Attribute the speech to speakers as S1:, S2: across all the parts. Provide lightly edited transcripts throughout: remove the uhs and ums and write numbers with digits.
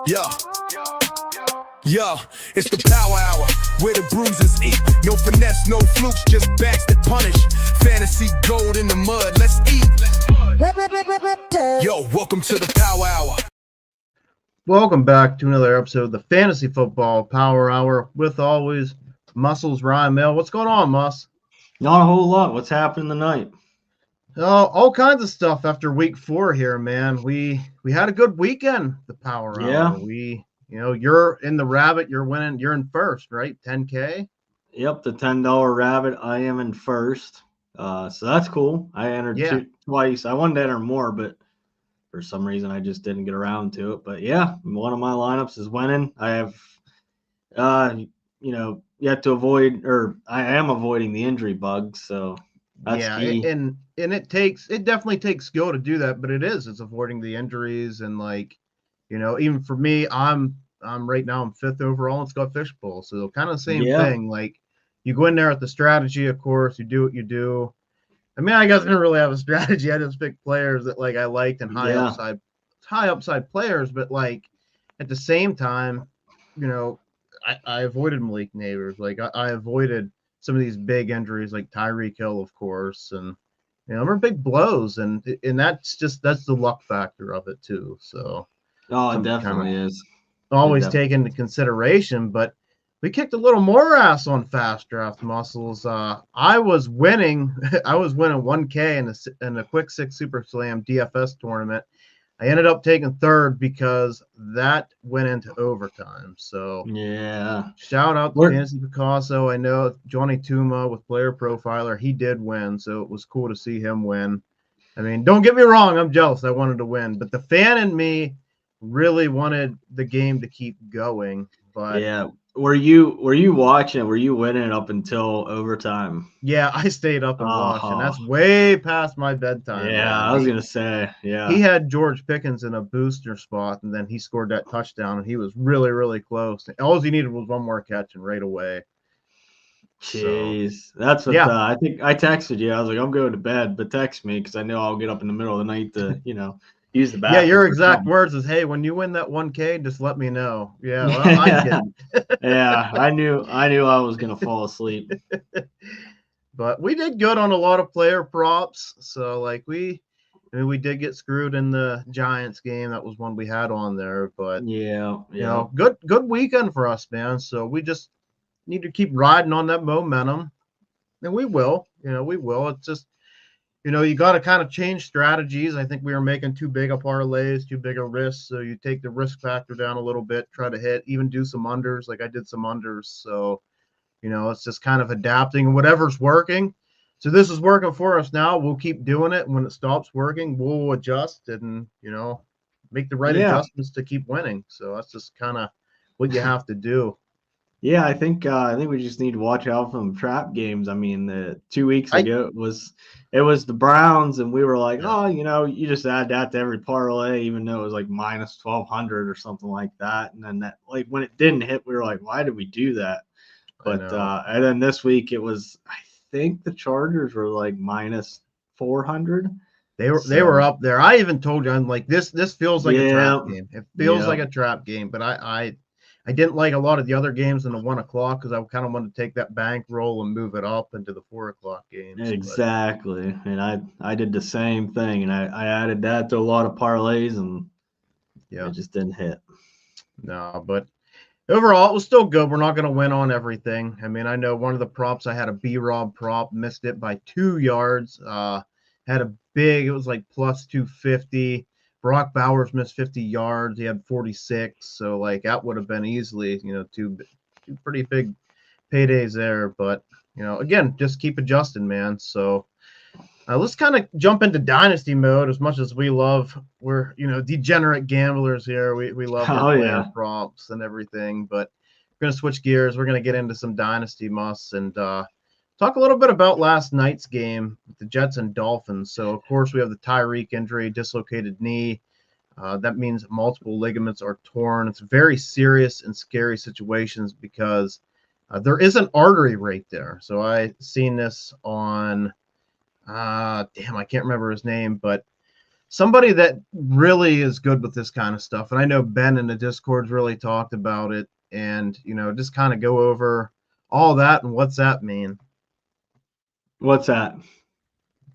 S1: Yo, yo, it's the power hour where the bruises eat. No finesse, no flukes, just backs that punish. Fantasy gold in the mud, let's eat. Yo, welcome to the power hour.
S2: Welcome back to another episode of the Fantasy Football Power Hour with always Muscles Ryan Mill. What's going on, Mus?
S3: Not a whole lot. What's happening tonight?
S2: All kinds of stuff after week 4 here, man. We had a good weekend, the Power Hour. You're in the rabbit, you're winning, you're in first, right? 10K?
S3: Yep, the $10 rabbit. I am in first. So that's cool. I entered twice. I wanted to enter more, but for some reason I just didn't get around to it. But yeah, one of my lineups is winning. I have yet to avoid, or I am avoiding the injury bug, so that's key.
S2: And it definitely takes skill to do that, but it's avoiding the injuries. And even for me, I'm right now, I'm 5th overall in Scott Fishbowl, so kind of the same thing. Like, you go in there with the strategy, of course, you do what you do. I mean, I guess I didn't really have a strategy. I just picked players that I liked and high upside players, but at the same time, I avoided Malik Neighbors. I avoided some of these big injuries like Tyreek Hill, of course, and they're big blows, and that's the luck factor of it too. So
S3: it definitely is
S2: always take into consideration. But we kicked a little more ass on Fast Draft Muscles. I was winning 1K in a Quick Six Super Slam DFS tournament. I ended up taking third because that went into overtime. So shout out to Fantasy Picasso. I know Johnny Tuma with Player Profiler, he did win, so it was cool to see him win. I mean, don't get me wrong, I'm jealous. I wanted to win, but the fan in me really wanted the game to keep going. But
S3: were you watching? Were you winning up until overtime?
S2: Yeah, I stayed up and watched, and that's way past my bedtime.
S3: Yeah, man. I was gonna say,
S2: he had George Pickens in a booster spot, and then he scored that touchdown, and he was really, really close. All he needed was one more catch, and right away.
S3: Jeez, that's what I think. I texted you. I was like, I'm going to bed, but text me because I know I'll get up in the middle of the night to, use the bathroom.
S2: Yeah, your exact words is, "Hey, when you win that 1K, just let me know." Yeah, well, I didn't.
S3: Yeah, I knew I was gonna fall asleep.
S2: But we did good on a lot of player props. So we did get screwed in the Giants game. That was one we had on there. But good weekend for us, man. So we just need to keep riding on that momentum, and we will. We will. It's just. You got to kind of change strategies. I think we were making too big of parlays, too big of risks. So you take the risk factor down a little bit, try to hit, even do some unders. I did some unders. So, it's just kind of adapting whatever's working. So this is working for us now. We'll keep doing it. When it stops working, we'll adjust and, make the right adjustments to keep winning. So that's just kind of what you have to do.
S3: Yeah, I think we just need to watch out for them trap games. I mean, 2 weeks ago it was the Browns, and we were like, you just add that to every parlay, even though it was like minus 1,200 or something like that. And then that, when it didn't hit, we were like, why did we do that? But and then this week it was, I think the Chargers were like minus 400.
S2: They were up there. I even told you, I'm like, this feels like a trap game. It feels like a trap game, but I didn't like a lot of the other games in the 1 o'clock because I kind of wanted to take that bankroll and move it up into the 4 o'clock games.
S3: Exactly. And I did the same thing, and I added that to a lot of parlays, and it just didn't hit.
S2: No, but overall, it was still good. We're not going to win on everything. I mean, I know one of the props, I had a B-Rob prop, missed it by 2 yards. Had a big, it was like plus 250. Brock Bowers missed 50 yards. He had 46. So, that would have been easily, two pretty big paydays there. But, again, just keep adjusting, man. So, let's kind of jump into dynasty mode. As much as we're degenerate gamblers here. We love our player props and everything. But we're going to switch gears. We're going to get into some dynasty musts and talk a little bit about last night's game with the Jets and Dolphins. So, of course, we have the Tyreek injury, dislocated knee. That means multiple ligaments are torn. It's very serious and scary situations because there is an artery right there. So I seen this on, I can't remember his name, but somebody that really is good with this kind of stuff. And I know Ben in the Discord's really talked about it, and just kind of go over all that and what's that mean.
S3: What's that?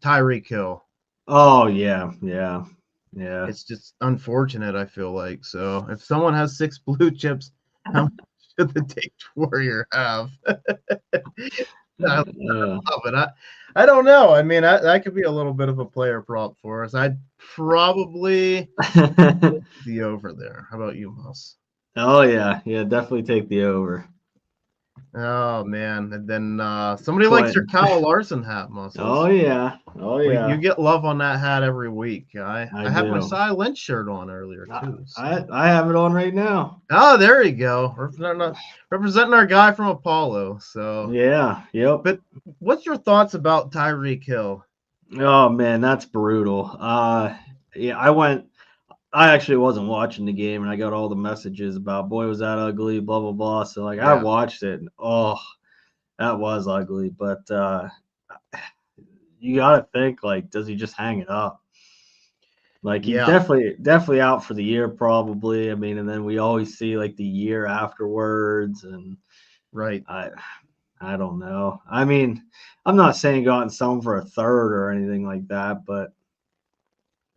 S2: Tyreek Hill.
S3: Oh yeah.
S2: It's just unfortunate, I feel like. So if someone has 6 blue chips, how much should the Date Warrior have? I love it. I don't know. I mean, that could be a little bit of a player prop for us. I'd probably the over there. How about you, Mus?
S3: Oh yeah, definitely take the over.
S2: Oh man, and then somebody likes your Kyle Larson hat, Muscles.
S3: Oh yeah.
S2: You get love on that hat every week. I had my
S3: do.
S2: Cy Lynch shirt on earlier too. So.
S3: I have it on right now.
S2: Oh, there you go. Representing our guy from Apollo. So
S3: yeah, yep.
S2: But what's your thoughts about Tyreek Hill?
S3: Oh man, that's brutal. I actually wasn't watching the game, and I got all the messages about, boy, was that ugly, blah blah blah. So like, I watched it, and that was ugly. But you gotta think, like, does he just hang it up? Like, he's definitely out for the year, probably. I mean, and then we always see like the year afterwards, and
S2: right.
S3: I don't know. I mean, I'm not saying go out and sell him for a third or anything like that, but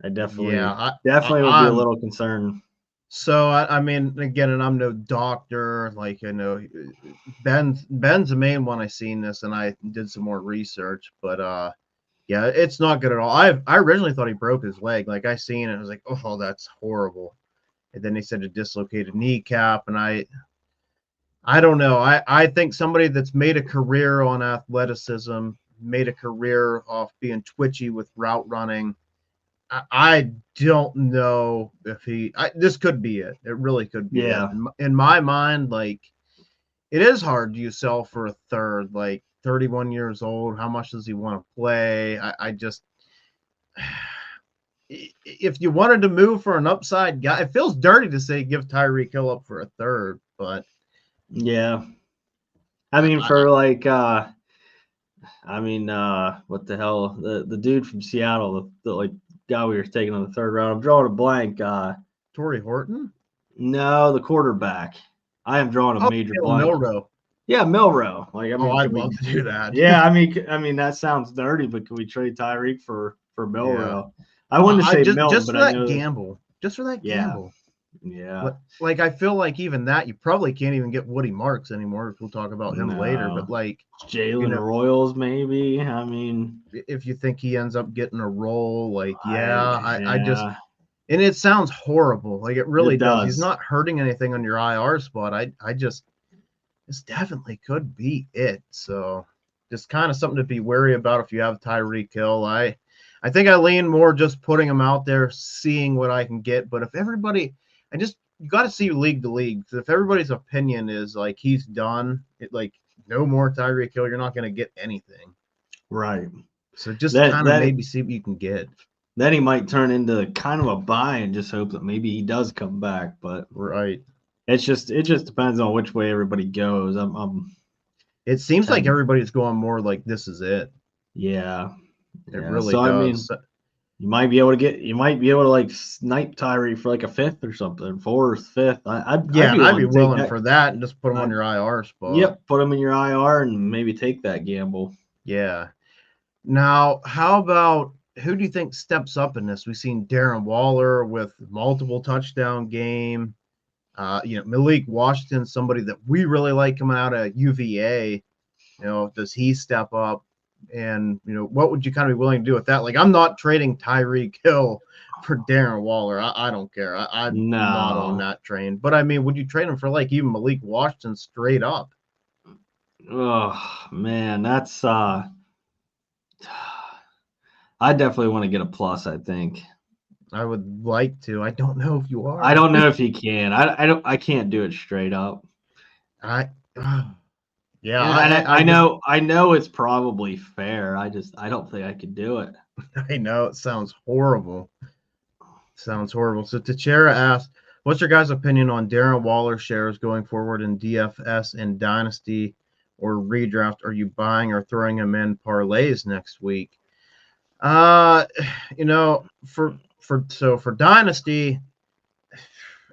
S3: I definitely would be a little concerned.
S2: So I mean, again, and I'm no doctor. Like, Ben's the main one I seen this, and I did some more research. But yeah, it's not good at all. I originally thought he broke his leg. Like, I seen it, I was like, oh, that's horrible. And then they said a dislocated kneecap, and I don't know. I think somebody that's made a career on athleticism, made a career off being twitchy with route running. I don't know if this could be it. It really could be it. In my mind, like, it is hard to sell for a third, like 31 years old. How much does he want to play? I just, if you wanted to move for an upside guy, it feels dirty to say give Tyreek Hill up for a third, but
S3: yeah. I mean, what the hell? The dude from Seattle, the guy we were taking on the third round. I'm drawing a blank.
S2: Torrey Horton?
S3: No, the quarterback. I am drawing a major blank.
S2: Milroe.
S3: Yeah, Milroe. Like, I mean,
S2: I'd love to do that.
S3: Yeah, I mean that sounds dirty, but can we trade Tyreek for Milroe? Yeah. I wouldn't say Milton,
S2: just for that gamble. Just for that gamble.
S3: Yeah.
S2: Like, I feel like even that, you probably can't even get Woody Marks anymore. We'll talk about him later. But like
S3: Jalen Royals, maybe. I mean,
S2: if you think he ends up getting a role, like, I just, and it sounds horrible. Like, it really does. He's not hurting anything on your IR spot. I just, this definitely could be it. So just kind of something to be wary about if you have Tyreek Hill. I think I lean more just putting him out there, seeing what I can get. But if everybody, you got to see league to league. Because if everybody's opinion is like he's done, like no more Tyreek Hill, you're not going to get anything.
S3: Right.
S2: So just kind of maybe see what you can get.
S3: Then he might turn into kind of a buy and just hope that maybe he does come back. But it just depends on which way everybody goes.
S2: It seems like everybody's going more like this is it.
S3: Yeah.
S2: It really does.
S3: I mean, you might be able to like snipe Tyree for like a fifth or something, fourth, fifth. I'd be
S2: willing for that and just put him on your IR spot.
S3: Yep, put him in your IR and maybe take that gamble.
S2: Yeah. Now, how about who do you think steps up in this? We've seen Darren Waller with multiple touchdown game. Malik Washington, somebody that we really like coming out of UVA. Does he step up? And, what would you kind of be willing to do with that? Like, I'm not trading Tyreek Hill for Darren Waller. I don't care. I'm not on that train. But, I mean, would you trade him for, like, even Malik Washington straight up?
S3: Oh, man, that's I definitely want to get a plus, I think.
S2: I would like to. I don't know if you are.
S3: I don't know if you can. I can't do it straight up.
S2: Yeah,
S3: I know it's probably fair. I don't think I could do it.
S2: I know it sounds horrible. So Tachera asked, what's your guys' opinion on Darren Waller shares going forward in DFS and Dynasty or redraft? Are you buying or throwing him in parlays next week? For for Dynasty,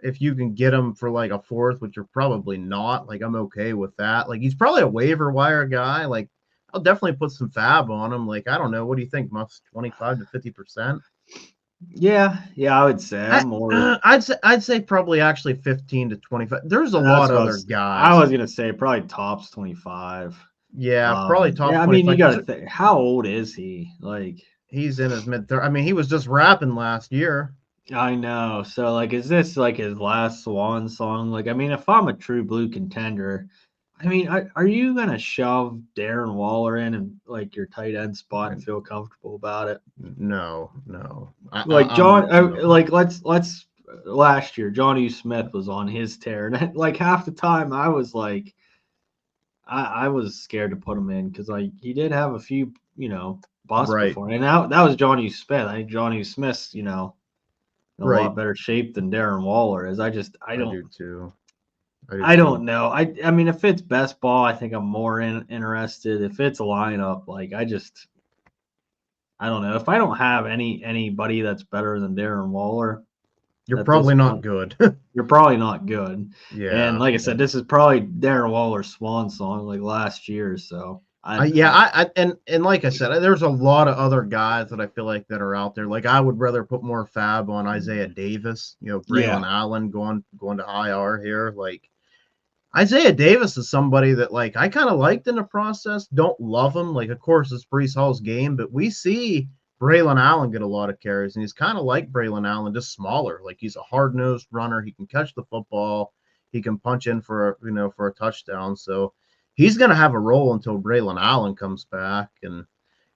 S2: if you can get him for like a fourth, which you're probably not, like I'm okay with that. Like he's probably a waiver wire guy. Like I'll definitely put some fab on him. Like I don't know, what do you think, Muffs? 25 to 50%?
S3: Yeah, I would say I'm more.
S2: I'd say probably actually 15 to 25. There's a lot of other guys.
S3: I was gonna say probably tops 25.
S2: Yeah, probably top.
S3: Yeah, I
S2: 25.
S3: mean, you got to think. How old is he? Like
S2: he's in his mid-30s. I mean, he was just rapping last year.
S3: I know. So like, is this like his last swan song? Like, I mean, if I'm a true blue contender, I mean, are you gonna shove Darren Waller in and like your tight end spot and feel comfortable about it?
S2: No.
S3: Like John, like let's last year Johnny Smith was on his tear, and like half the time I was like, I was scared to put him in because like he did have a few busts before, and that was Johnny Smith. I think Johnny Smith's in a lot better shape than Darren Waller is. I don't
S2: do too.
S3: I don't know. I mean, if it's best ball, I think I'm more interested. If it's a lineup, like I don't know. If I don't have anybody that's better than Darren Waller,
S2: you're probably not good.
S3: You're probably not good.
S2: Yeah.
S3: And like I said, this is probably Darren Waller's swan song, like last year. So
S2: and like I said, there's a lot of other guys that I feel like that are out there. Like I would rather put more fab on Isaiah Davis. Braylon Allen going to IR here. Like Isaiah Davis is somebody that like I kind of liked in the process. Don't love him. Like of course it's Breece Hall's game, but we see Braylon Allen get a lot of carries, and he's kind of like Braylon Allen, just smaller. Like he's a hard-nosed runner. He can catch the football. He can punch in for a touchdown. So he's going to have a role until Braylon Allen comes back. And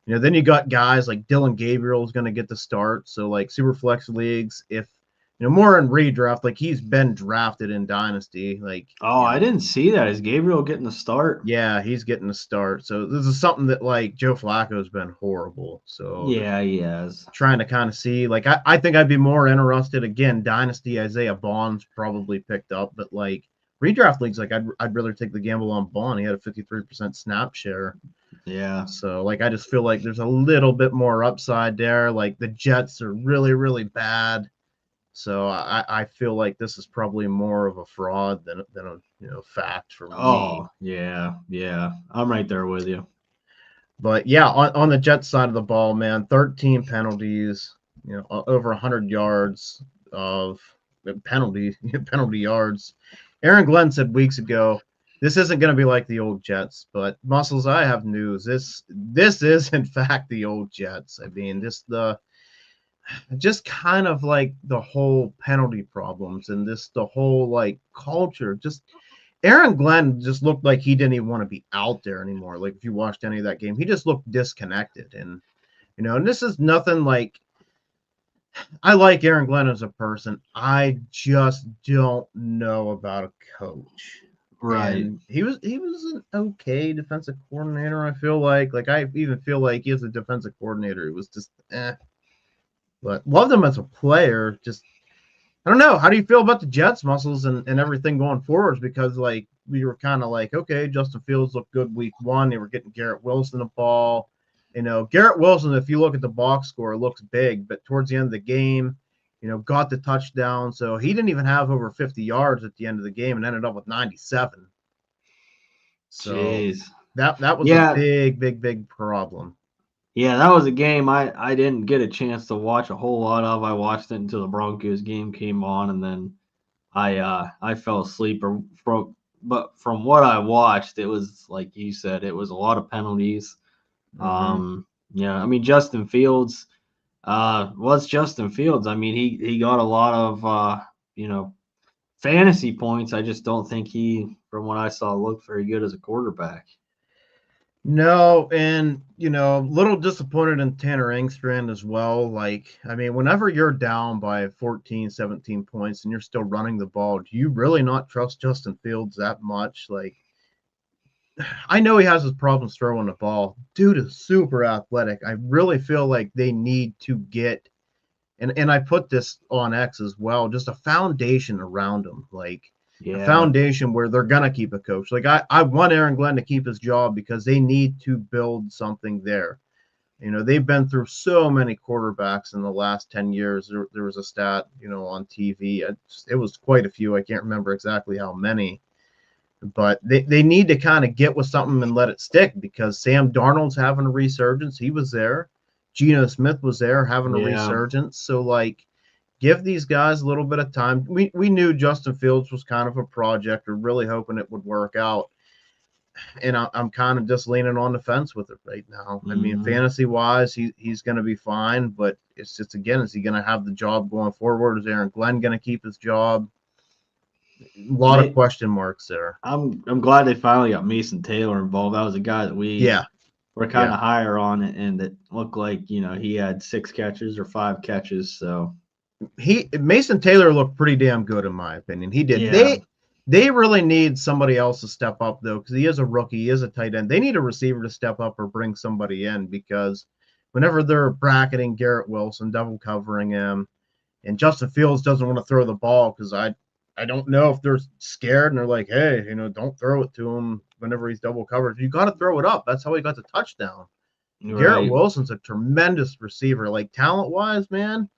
S2: then you got guys like Dylan Gabriel is going to get the start. So like super flex leagues, if more in redraft, like he's been drafted in Dynasty. Like
S3: I didn't see that. Is Gabriel getting the start?
S2: Yeah, he's getting the start. So this is something that like Joe Flacco's been horrible. So
S3: yeah, he has.
S2: Trying to kind of see, like I think I'd be more interested again. Dynasty Isaiah Bond's probably picked up, but like redraft leagues, like I'd rather take the gamble on Bond. He had a 53% snap share.
S3: Yeah.
S2: So like I just feel like there's a little bit more upside there. Like the Jets are really, really bad. So I feel like this is probably more of a fraud than a fact for me.
S3: Oh, yeah. I'm right there with you.
S2: But yeah, on the Jets side of the ball, man, 13 penalties, over 100 yards of penalty yards. Aaron Glenn said weeks ago, this isn't going to be like the old Jets, but Muscles, I have news. This is in fact the old Jets. I mean, just kind of like the whole penalty problems and the whole like culture. Just Aaron Glenn just looked like he didn't even want to be out there anymore. Like if you watched any of that game, he just looked disconnected. And and this is nothing like, I like Aaron Glenn as a person. I just don't know about a coach.
S3: Right.
S2: And he was an okay defensive coordinator. I feel like I even feel like he as a defensive coordinator, it was just But loved him as a player. Just, I don't know. How do you feel about the Jets, Muscles, and everything going forwards? Because, like, we were kind of like, okay, Justin Fields looked good week one. They were getting Garrett Wilson the ball. Garrett Wilson, if you look at the box score, looks big. But towards the end of the game, got the touchdown. So he didn't even have over 50 yards at the end of the game and ended up with 97. So
S3: Jeez.
S2: that was a big problem.
S3: Yeah, that was a game I didn't get a chance to watch a whole lot of. I watched it until the Broncos game came on, and then I fell asleep. But from what I watched, it was like you said, it was a lot of penalties.
S2: Mm-hmm.
S3: I mean Justin Fields was Justin Fields. I mean he got a lot of fantasy points. I just don't think he, from what I saw, looked very good as a quarterback.
S2: No, and a little disappointed in Tanner Engstrand as well. Like, I mean, whenever you're down by 14, 17 points and you're still running the ball, do you really not trust Justin Fields that much? Like, I know he has his problems throwing the ball. Dude is super athletic. I really feel like they need to get, and I put this on X as well, just a foundation around him. Like, a foundation where they're going to keep a coach. Like I want Aaron Glenn to keep his job because they need to build something there. You know, they've been through so many quarterbacks in the last 10 years. There was a stat, you know, on TV. It was quite a few. I can't remember exactly how many. But they need to kind of get with something and let it stick, because Sam Darnold's having a resurgence. He was there. Geno Smith was there having a resurgence. So, like, give these guys a little bit of time. We knew Justin Fields was kind of a project. We're really hoping it would work out. And I'm kind of just leaning on the fence with it right now. I mean, fantasy-wise, he's going to be fine. But it's just, again, is he going to have the job going forward? Is Aaron Glenn going to keep his job? A lot of question marks there.
S3: I'm glad they finally got Mason Taylor involved. That was a guy that we were kind of higher on, and it looked like, you know, he had 6 catches or 5 catches. So
S2: Mason Taylor looked pretty damn good in my opinion. He did. Yeah. They really need somebody else to step up though, because he is a rookie, he is a tight end. They need a receiver to step up or bring somebody in, because whenever they're bracketing Garrett Wilson, double covering him, and Justin Fields doesn't want to throw the ball, because I don't know if they're scared and they're like, hey, you know, don't throw it to him whenever he's double covered. You got to throw it up. That's how he got the touchdown. Right. Garrett Wilson's a tremendous receiver. Like, talent-wise, man,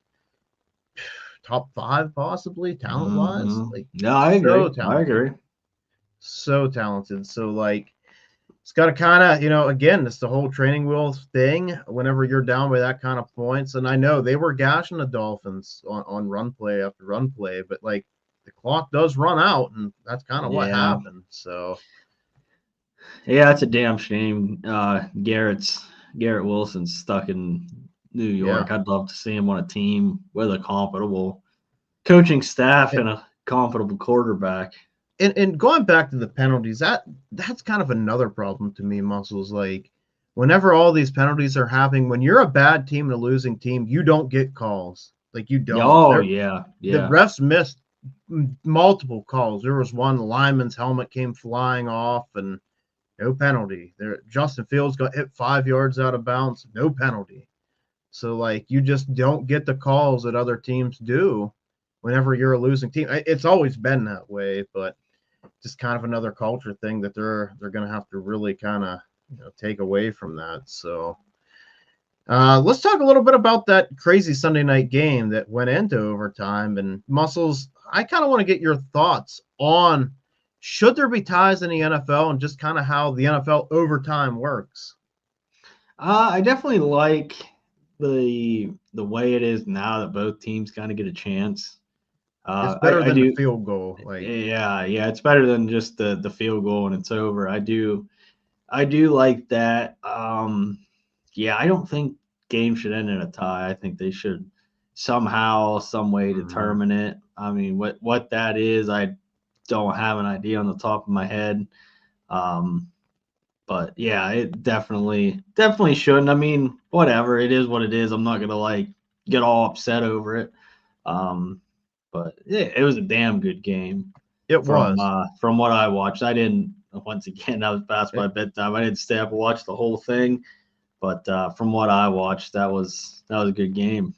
S2: top 5 possibly, talent-wise. Like,
S3: no, I agree. I agree.
S2: So talented. So, like, it's got to kind of, you know, again, it's the whole training wheels thing whenever you're down by that kind of points. And I know they were gashing the Dolphins on run play after run play, but, like, the clock does run out, and that's kind of what happened. So,
S3: yeah, it's a damn shame. Garrett Wilson's stuck in New York. I'd love to see him on a team with a comfortable coaching staff and a comfortable quarterback.
S2: And going back to the penalties, that's kind of another problem to me, Muscles. Like, whenever all these penalties are happening, when you're a bad team and a losing team, you don't get calls. Like, you don't.
S3: Oh, yeah.
S2: The refs missed multiple calls. There was one, the lineman's helmet came flying off and no penalty. Justin Fields got hit 5 yards out of bounds, no penalty. So, like, you just don't get the calls that other teams do whenever you're a losing team. It's always been that way, but just kind of another culture thing that they're going to have to really kind of, you know, take away from that. So let's talk a little bit about that crazy Sunday night game that went into overtime. And Muscles, I kind of want to get your thoughts on, should there be ties in the NFL, and just kind of how the NFL overtime works?
S3: I definitely like the way it is now that both teams kind of get a chance.
S2: It's better than the field goal.
S3: Like, yeah, it's better than just the field goal and it's over. I do like that. I don't think games should end in a tie. I think they should somehow, some way determine it. I mean, what that is, I don't have an idea on the top of my head. But yeah, it definitely shouldn't. I mean, whatever, it is what it is. I'm not gonna like get all upset over it. But it was a damn good game.
S2: It was.
S3: From what I watched. I didn't. Once again, I was past my bedtime. I didn't stay up and watch the whole thing. But from what I watched, that was a good game.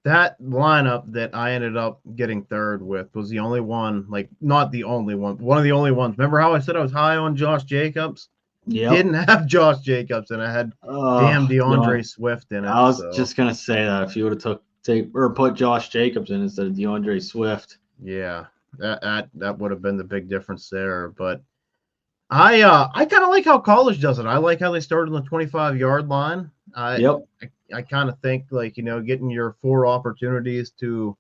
S2: That lineup that I ended up getting third with was the only one, like, not the only one, one of the only ones. Remember how I said I was high on Josh Jacobs?
S3: Yeah.
S2: Didn't have Josh Jacobs, and I had damn DeAndre Swift in it.
S3: I was just gonna say that if you would have put Josh Jacobs in instead of DeAndre Swift.
S2: Yeah, that would have been the big difference there. But I kind of like how college does it. I like how they started on the 25-yard line. I kind of think, like, you know, getting your 4 opportunities to,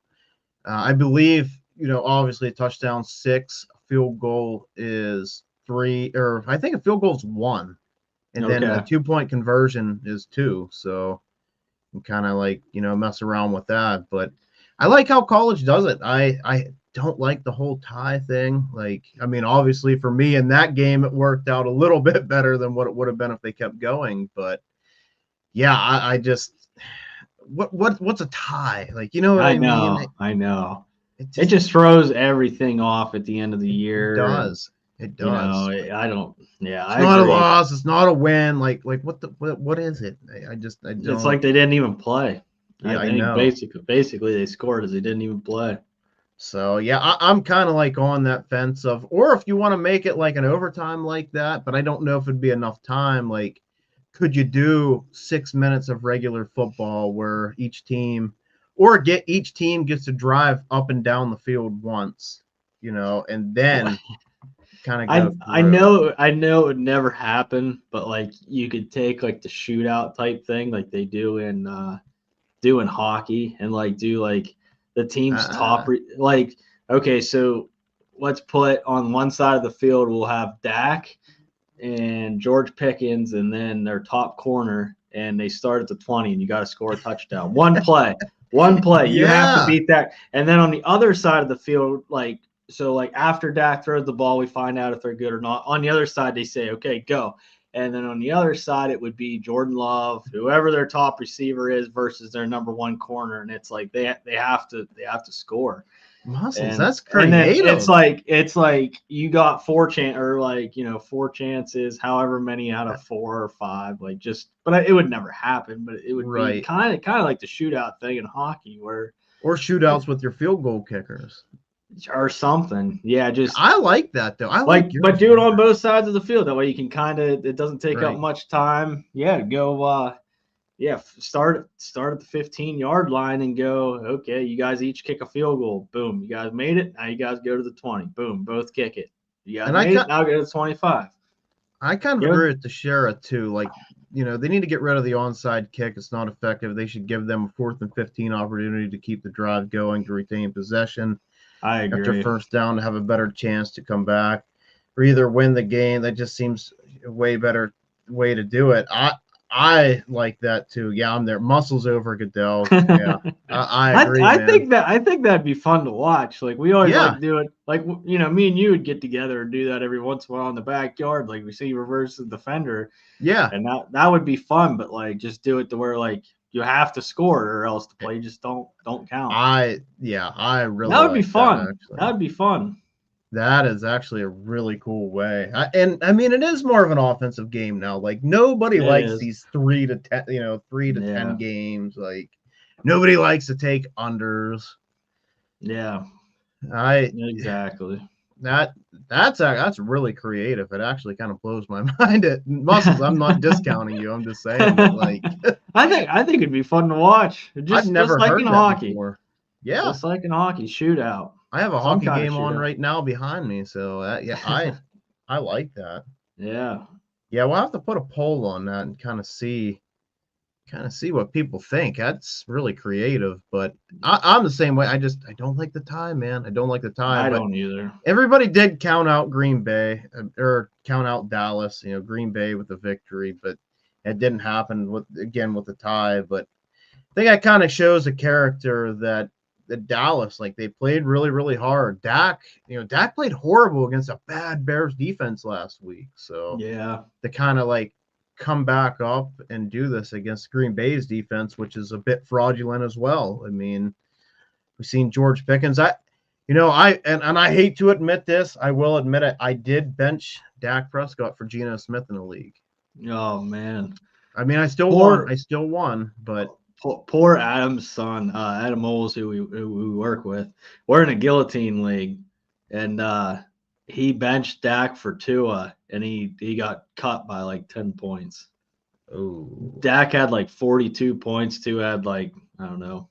S2: I believe, you know, obviously a touchdown 6, a field goal is 3, or I think a field goal is 1, and then a 2-point conversion is 2. So you kind of, like, you know, mess around with that. But I like how college does it. I don't like the whole tie thing. Like, I mean, obviously for me in that game, it worked out a little bit better than what it would have been if they kept going. But yeah, I just, what's a tie? Like, you know what I mean?
S3: I know. It just throws everything off at the end of the year.
S2: It does. It does.
S3: You know, I don't. Yeah,
S2: it's not a loss. It's not a win. Like what is it? I don't.
S3: It's like they didn't even play.
S2: Yeah, I know.
S3: Basically, they scored as they didn't even play.
S2: So yeah, I'm kind of like on that fence of, or if you want to make it like an overtime like that, but I don't know if it'd be enough time. Like, could you do 6 minutes of regular football where each team gets to drive up and down the field once, and then kind of go
S3: I
S2: through.
S3: I know it would never happen, but like you could take like the shootout type thing like they do in hockey and like do like the team's
S2: Uh,
S3: like okay, so let's put on one side of the field we'll have Dak and George Pickens and then their top corner and they start at the 20 and you got to score a touchdown. One play. One play. You have to
S2: yeah.
S3: beat that. And then on the other side of the field, like so like after Dak throws the ball, we find out if they're good or not. On the other side, they say, okay, go. And then on the other side, it would be Jordan Love, whoever their top receiver is versus their number one corner. And it's like they have to score.
S2: Muscles,
S3: And
S2: that's
S3: then
S2: creative.
S3: it's like you got four chances, however many out of 4 or 5, like just. But it would never happen. But it would be
S2: Right.
S3: kind of like the shootout thing in hockey, where
S2: Or shootouts with your field goal kickers.
S3: or something, yeah, just
S2: I like that though. I
S3: like
S2: like yours
S3: but do it
S2: better.
S3: on both sides of the field. That way you can kind of it doesn't take up
S2: Right.
S3: much time. Yeah, go. Yeah, start at the 15-yard line and go, okay, you guys each kick a field goal. Boom, you guys made it. Now you guys go to the 20. Boom, both kick it. You guys
S2: And I
S3: made
S2: kind
S3: it. Now go to the 25.
S2: I kind of
S3: You know?
S2: agree with the Shara too. Like, they need to get rid of the onside kick. It's not effective. They should give them a 4th and 15 opportunity to keep the drive going, to retain possession
S3: I
S2: after
S3: agree.
S2: first down, to have a better chance to come back or either win the game. That just seems a way better way to do it. I like that too. Yeah, I'm there. Muscles over Goodell. Yeah, I agree, man.
S3: I think that'd be fun to watch. Like we always
S2: Yeah,
S3: like do it. Like me and you would get together and do that every once in a while in the backyard. Like we see reverse the defender,
S2: yeah.
S3: and that would be fun. But like just do it to where like you have to score or else the play just don't count.
S2: I really
S3: That would be
S2: like that
S3: fun. That
S2: actually.
S3: would be fun.
S2: That is actually a really cool way. And I mean, it is more of an offensive game now. Like nobody
S3: It
S2: likes
S3: is.
S2: these 3 to 10, 3 to 10
S3: Yeah.
S2: games. Like nobody likes to take unders.
S3: Yeah.
S2: I
S3: Exactly.
S2: that's really creative. It actually kind of blows my mind. Muscles, I'm not discounting you. I'm just saying that like
S3: I think it'd be fun to watch.
S2: I've never
S3: Just like
S2: heard
S3: in
S2: that
S3: hockey.
S2: before. Yeah,
S3: Just like in hockey, shootout.
S2: I have a
S3: Some
S2: hockey
S3: kind of
S2: game on
S3: shootout.
S2: right now behind me, so yeah, I like that.
S3: Yeah.
S2: Yeah, we'll have to put a poll on that and kind of see what people think. That's really creative, but I'm the same way. I don't like the tie, man. I don't like the tie.
S3: I
S2: But
S3: don't either.
S2: everybody did count out Green Bay or count out Dallas. Green Bay with the victory, but it didn't happen with the tie. But I think that kind of shows the character that Dallas, like they played really, really hard. Dak played horrible against a bad Bears defense last week. So
S3: Yeah.
S2: to kind of like come back up and do this against Green Bay's defense, which is a bit fraudulent as well. I mean, we've seen George Pickens. I hate to admit this. I will admit it. I did bench Dak Prescott for Geno Smith in the league.
S3: Oh man.
S2: I mean, I still
S3: Poor-
S2: won, but
S3: Poor Adam's son, Adam Moles, who we work with. We're in a guillotine league, and he benched Dak for Tua, and he got cut by like 10 points.
S2: oh,
S3: Dak had like 42 points. Tua had like I don't know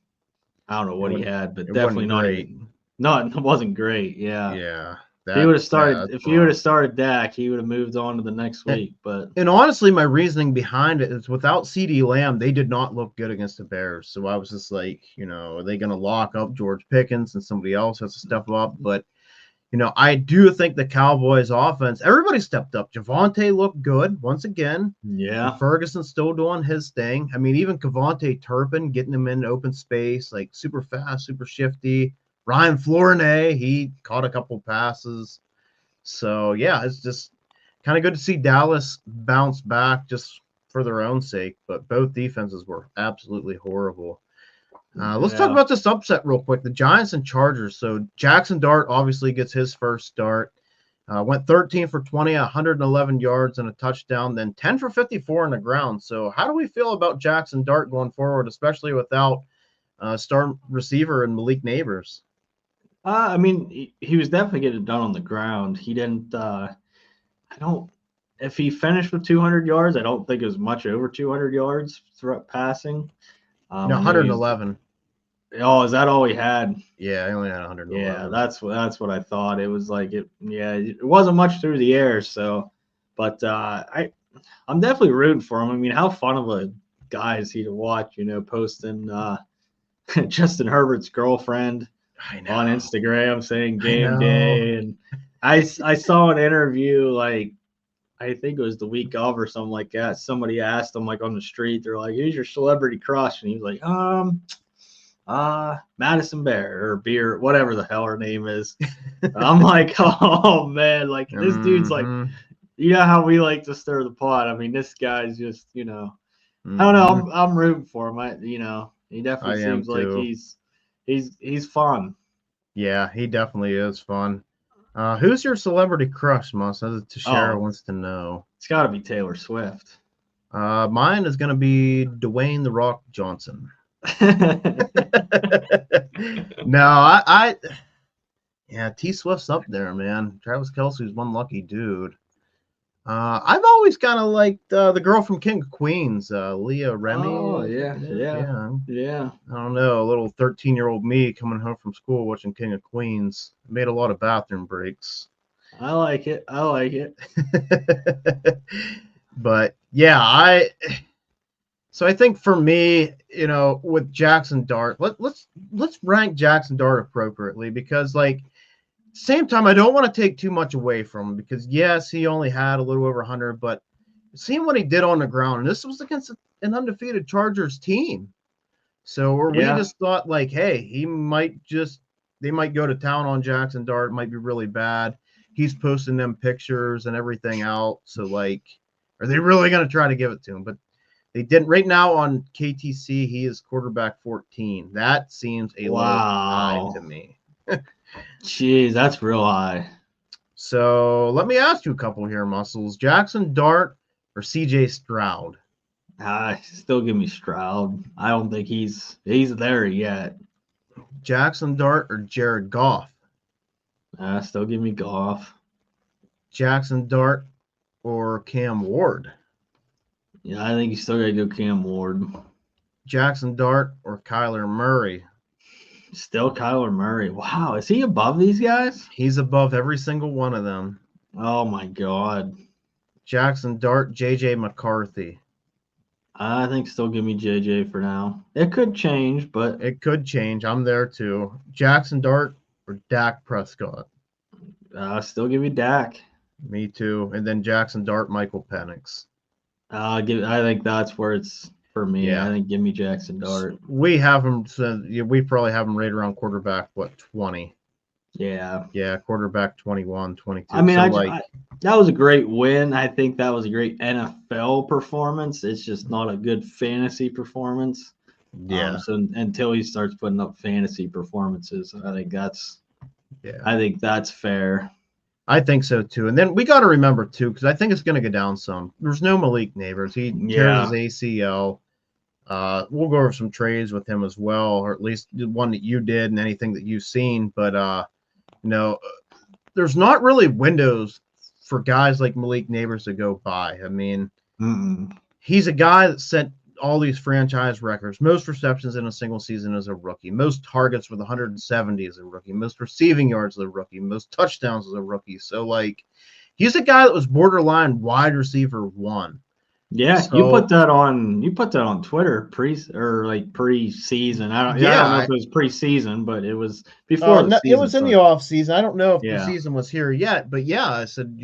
S3: what he had, but
S2: it
S3: definitely
S2: wasn't
S3: not
S2: great.
S3: even. No, it wasn't great. Yeah.
S2: Yeah,
S3: If he would have started,
S2: that's
S3: if he would
S2: rough.
S3: have started Dak, he would have moved on to the next week. But
S2: And honestly, my reasoning behind it is without CeeDee Lamb, they did not look good against the Bears. So I was just like, are they going to lock up George Pickens and somebody else has to step up? But, I do think the Cowboys offense, everybody stepped up. Javonte looked good once again.
S3: yeah,
S2: And Ferguson's still doing his thing. I mean, even Kevontae Turpin getting him in open space, like super fast, super shifty. Ryan Flournoy, he caught a couple passes. So, yeah, it's just kind of good to see Dallas bounce back just for their own sake. But both defenses were absolutely horrible. Let's talk
S3: Yeah.
S2: about this upset real quick. The Giants and Chargers. So Jackson Dart obviously gets his first start. Went 13 for 20, 111 yards and a touchdown, then 10 for 54 on the ground. So how do we feel about Jackson Dart going forward, especially without star receiver and Malik Neighbors?
S3: I mean, he was definitely getting it done on the ground. He didn't. I don't. if he finished with 200 yards, I don't think it was much over 200 yards passing.
S2: No,
S3: I know
S2: 111.
S3: Oh, is that all he had?
S2: Yeah, I only had 111.
S3: Yeah, that's what I thought. It was like it. Yeah, it wasn't much through the air. So, but I'm definitely rooting for him. I mean, how fun of a guy is he to watch? You know, posting Justin Herbert's girlfriend on Instagram saying game day, and I saw an interview like I think it was the week of or something like that. Somebody asked him like on the street, they're like, "Who's your celebrity crush?" And he was like, Madison Bear or Beer, whatever the hell her name is. I'm like, oh man, like this dude's like, you know how we like to stir the pot. I mean, this guy's just, I don't know. I'm rooting for him. He definitely seems like he's fun.
S2: Yeah, he definitely is fun. Who's your celebrity crush, Moss? Tashara wants to know.
S3: It's got to be Taylor Swift.
S2: Mine is going to be Dwayne The Rock Johnson. No, yeah, T Swift's up there, man. Travis Kelce's one lucky dude. I've always kind of liked the girl from King of Queens, Leah Remy.
S3: Oh, yeah.
S2: I don't know, a little 13-year-old me coming home from school watching King of Queens. Made a lot of bathroom breaks.
S3: I like it.
S2: But yeah, so I think for me, with Jackson Dart, let's rank Jackson Dart appropriately, because like same time I don't want to take too much away from him, because yes, he only had a little over 100, but seeing what he did on the ground, and this was against an undefeated Chargers team. So we just thought like, hey, they might go to town on Jackson Dart, it might be really bad. He's posting them pictures and everything out. So like, are they really going to try to give it to him? But they didn't. Right now on KTC, he is quarterback 14. That seems a little high to me.
S3: Jeez, that's real high.
S2: So let me ask you a couple here, Muscles. Jackson Dart or CJ Stroud?
S3: Still give me Stroud. I don't think he's there yet.
S2: Jackson Dart or Jared Goff?
S3: Still give me Goff.
S2: Jackson Dart or Cam Ward?
S3: Yeah, I think you still got to go Cam Ward.
S2: Jackson Dart or Kyler Murray?
S3: Still Kyler Murray. Wow, is he above these guys?
S2: He's above every single one of them.
S3: Oh, my God.
S2: Jackson Dart, J.J. McCarthy?
S3: I think still give me JJ for now. It could change, but
S2: it could change. I'm there too. Jackson Dart or Dak Prescott?
S3: Still give me Dak.
S2: Me too. And then Jackson Dart, Michael Penix.
S3: I think that's where it's for me. Yeah. I think give me Jackson Dart.
S2: We have him. So we probably have him right around quarterback. 20?
S3: Yeah.
S2: Yeah, quarterback 21, 22.
S3: I mean, that was a great win. I think that was a great NFL performance. It's just not a good fantasy performance.
S2: Yeah.
S3: So until he starts putting up fantasy performances, I think that's fair.
S2: I think so too. And then we got to remember too, because I think it's going to go down some. There's no Malik Neighbors. He tears his ACL. We'll go over some trades with him as well, or at least the one that you did and anything that you've seen. But there's not really windows for guys like Malik Neighbors to go by. I mean, he's a guy that set all these franchise records. Most receptions in a single season as a rookie. Most targets with 170 as a rookie. Most receiving yards as a rookie. Most touchdowns as a rookie. So, like, he's a guy that was borderline wide receiver 1.
S3: Yeah, so, you put that on Twitter pre-season. I don't know if it was pre-season, but it was before the season.
S2: It was in the off season. I don't know if the season was here yet, but yeah, I said,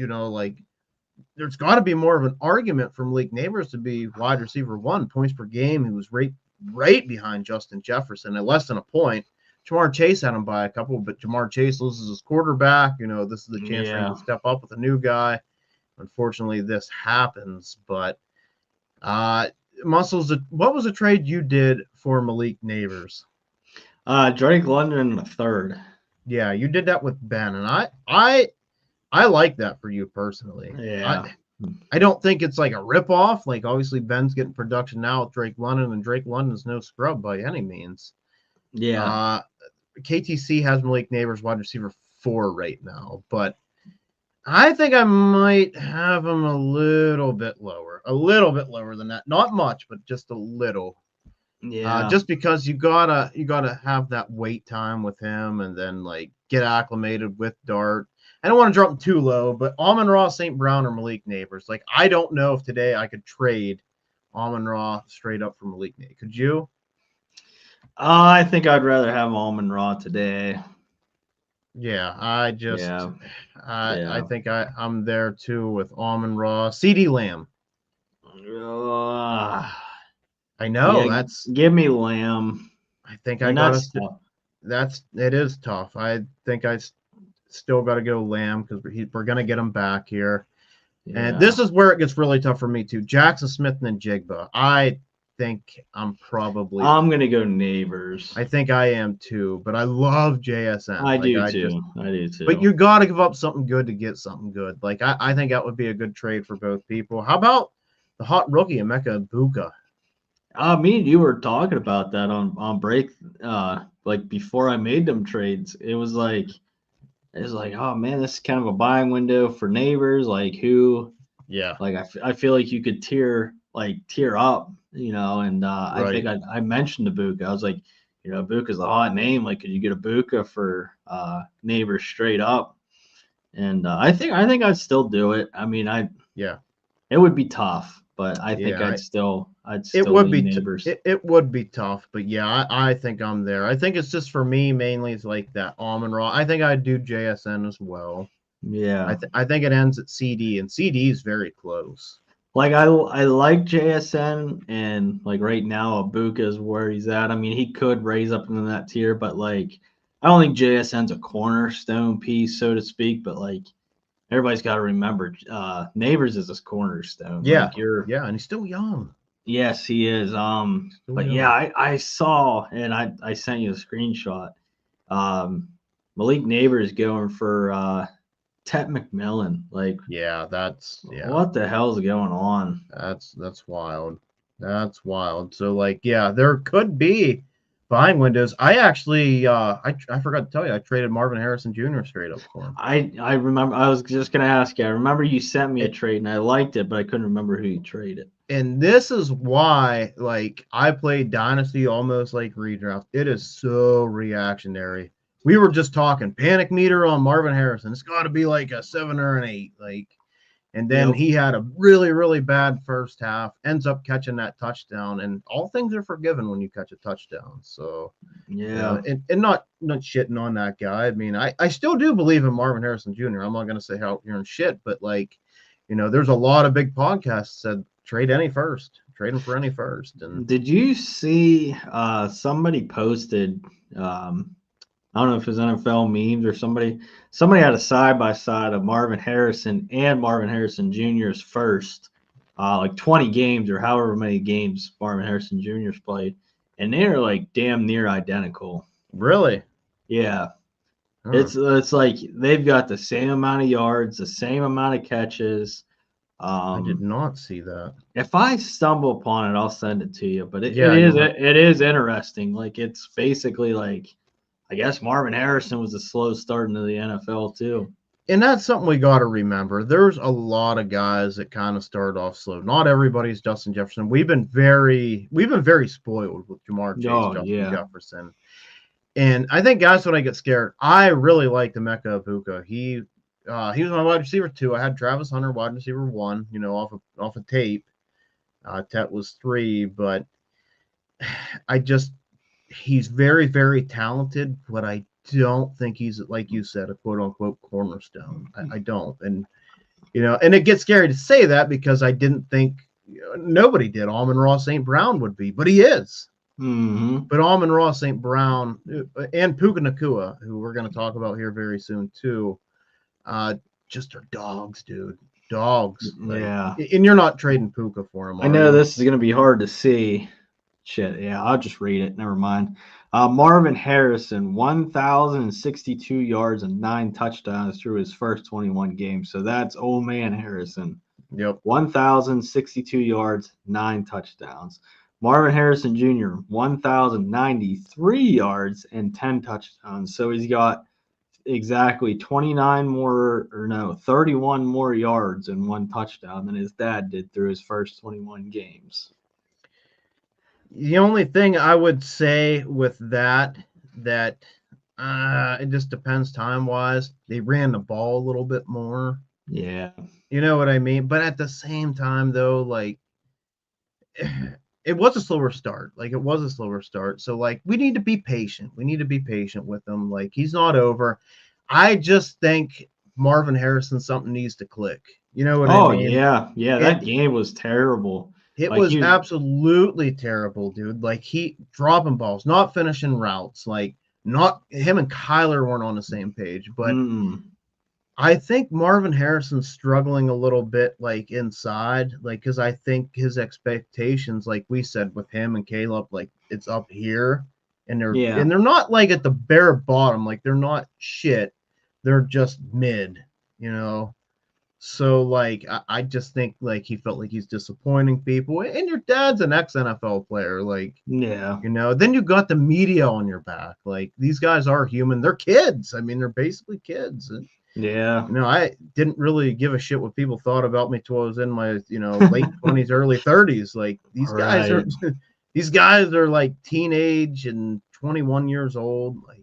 S2: there's got to be more of an argument for Malik Neighbors to be wide receiver 1, points per game. He was right behind Justin Jefferson at less than a point. Jamar Chase had him by a couple, but Jamar Chase loses his quarterback. This is the chance for him to step up with a new guy. Unfortunately, this happens, but Muscles, what was the trade you did for Malik Neighbors?
S3: Drake London the third.
S2: Yeah, you did that with Ben, and I like that for you personally.
S3: Yeah.
S2: I don't think it's like a ripoff. Like, obviously, Ben's getting production now with Drake London, and Drake London's no scrub by any means.
S3: Yeah.
S2: KTC has Malik Neighbors wide receiver 4 right now, but I think I might have him a little bit lower than that. Not much, but just a little.
S3: Yeah.
S2: Just because you gotta have that wait time with him, and then like get acclimated with Dart. I don't want to drop him too low, but Amon-Ra, St. Brown, or Malik Neighbors. Like I don't know if today I could trade Amon-Ra straight up for Malik Neighbors. Could you?
S3: I think I'd rather have Almond Raw today.
S2: Yeah, I just
S3: Yeah.
S2: I think I'm there too with Amon-Ra. CD Lamb. I know
S3: Yeah,
S2: that's
S3: give me Lamb.
S2: I think I
S3: And
S2: gotta
S3: that's tough.
S2: it is tough. I think still got to go Lamb because we're gonna get him back here. And this is where it gets really tough for me too. Jackson Smith and then Jigba. I think I'm
S3: gonna go Neighbors.
S2: I think I am too, but I love JSN.
S3: I
S2: Like,
S3: do too. I do too.
S2: But you got to give up something good to get something good. Like I think that would be a good trade for both people. How about the hot rookie Emeka Ibuka?
S3: Me and you were talking about that on break. Like before I made them trades, it was like, oh man, this is kind of a buying window for Neighbors. Like who?
S2: Yeah.
S3: Like I feel like you could tier up, you know. And I think I mentioned Ibuka. I was like, you know, Ibuka's a hot name. Like, could you get Ibuka for Neighbors straight up? And I think I'd still do it. I mean, it would be tough, but I think I'd still
S2: it would be
S3: Neighbors.
S2: It would be tough, but yeah, I think I'm there. I think it's just for me mainly it's like that Amon-Ra. I think I'd do JSN as well.
S3: Yeah,
S2: I think it ends at CD, and CD is very close.
S3: like I like JSN, and like right now Ibuka is where he's at. I mean, he could raise up into that tier, but like I don't think JSN's a cornerstone piece, so to speak. But like everybody's got to remember, Neighbors is a cornerstone.
S2: Yeah,
S3: like
S2: and he's still young.
S3: Yes, he is. But
S2: young.
S3: yeah, I saw, and I sent you a screenshot. Malik Neighbors going for Tet McMillan. Like, what the hell's going on?
S2: That's wild. That's wild. So like, yeah, there could be buying windows. I actually I forgot to tell you, I traded Marvin Harrison Jr. straight up for him.
S3: I remember. I was just gonna ask you. I remember you sent me a trade, and I liked it, but I couldn't remember who you traded.
S2: And this is why, like, I played Dynasty almost like redraft. It is so reactionary. We were just talking panic meter on Marvin Harrison. It's got to be like a 7 or an 8. Like, and then he had a really, really bad first half, ends up catching that touchdown, and all things are forgiven when you catch a touchdown. So, and not shitting on that guy. I mean, I still do believe in Marvin Harrison Jr. I'm not going to say how you're in shit, but like, you know, there's a lot of big podcasts that said trade him for any first. And
S3: did you see somebody posted? I don't know if it was NFL memes or somebody had a side by side of Marvin Harrison and Marvin Harrison Jr.'s first, like 20 games or however many games Marvin Harrison Jr.'s played, and they're like damn near identical.
S2: Really?
S3: Yeah. It's like they've got the same amount of yards, the same amount of catches.
S2: I did not see that.
S3: If I stumble upon it, I'll send it to you. But it is interesting. Like, it's basically like, I guess Marvin Harrison was a slow start into the NFL too.
S2: And that's something we got to remember. There's a lot of guys that kind of started off slow. Not everybody's Justin Jefferson. We've been very spoiled with Jamar Chase, Jefferson. And I think, guys, when I get scared, I really like Emeka Ibuka. He was my wide receiver 2. I had Travis Hunter, wide receiver 1, you know, off of tape. Tet was 3, but he's very, very talented, but I don't think he's, like you said, a quote unquote cornerstone. I don't. And, you know, and it gets scary to say that because I didn't think nobody did. Amon-Ra St. Brown would be, but he is.
S3: Mm-hmm.
S2: But Amon-Ra St. Brown and Puka Nacua, who we're going to talk about here very soon too, just are dogs, dude. Dogs.
S3: Yeah.
S2: And you're not trading Puka for him.
S3: I know this is going to be hard to see. Shit, yeah, I'll just read it. Never mind. Marvin Harrison, 1,062 yards and 9 touchdowns through his first 21 games. So that's old man Harrison.
S2: Yep.
S3: 1,062 yards, 9 touchdowns. Marvin Harrison Jr., 1,093 yards and 10 touchdowns. So he's got exactly 29 more, or no, 31 more yards and 1 touchdown than his dad did through his first 21 games.
S2: The only thing I would say with that it just depends time wise. They ran the ball a little bit more.
S3: Yeah.
S2: You know what I mean? But at the same time, though, like it was a slower start. Like it was a slower start. So like we need to be patient. We need to be patient with him. Like he's not over. I just think Marvin Harrison something needs to click. You know what I
S3: Oh,
S2: mean?
S3: yeah. That game was terrible.
S2: It
S3: Like
S2: was
S3: you,
S2: absolutely terrible, dude. Like he dropping balls, not finishing routes. Like not him and Kyler weren't on the same page. But I think Marvin Harrison's struggling a little bit, like inside, like because I think his expectations, like we said with him and Caleb, like it's up here, and
S3: Yeah.
S2: they're not like at the bare bottom, like they're not shit, they're just mid, you know. So like I just think like he felt like he's disappointing people, and your dad's an ex-NFL player, like
S3: Yeah.
S2: you know. Then you got the media on your back, like these guys are human, they're kids. I mean, they're basically kids. And,
S3: Yeah.
S2: you know, I didn't really give a shit what people thought about me till I was in my, you know, late 20s, early 30s. Like these guys are,
S3: Right.
S2: these guys are like teenage and 21 years old. Like,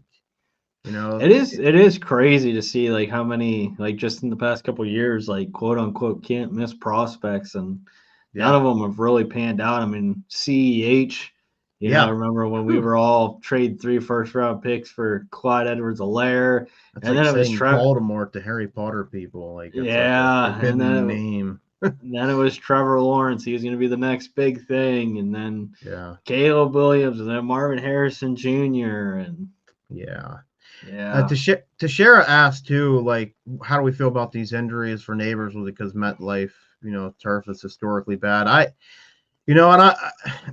S2: you know,
S3: It is crazy to see like how many, like just in the past couple of years, like quote unquote can't miss prospects, and none of them have really panned out. I mean, CEH, you know, I remember when we were all trade 3 first-round picks for Clyde Edwards-Helaire,
S2: That's
S3: and
S2: like
S3: then it was
S2: saying Baltimore to Harry Potter people. Like it's like a forbidden name.
S3: and then it was Trevor Lawrence. He was going to be the next big thing, and then
S2: Yeah.
S3: Caleb Williams, and then Marvin Harrison Jr. and
S2: Yeah.
S3: yeah.
S2: Teixeira asked too, like, how do we feel about these injuries for Neighbors? Was it because MetLife, you know, turf is historically bad? You know, and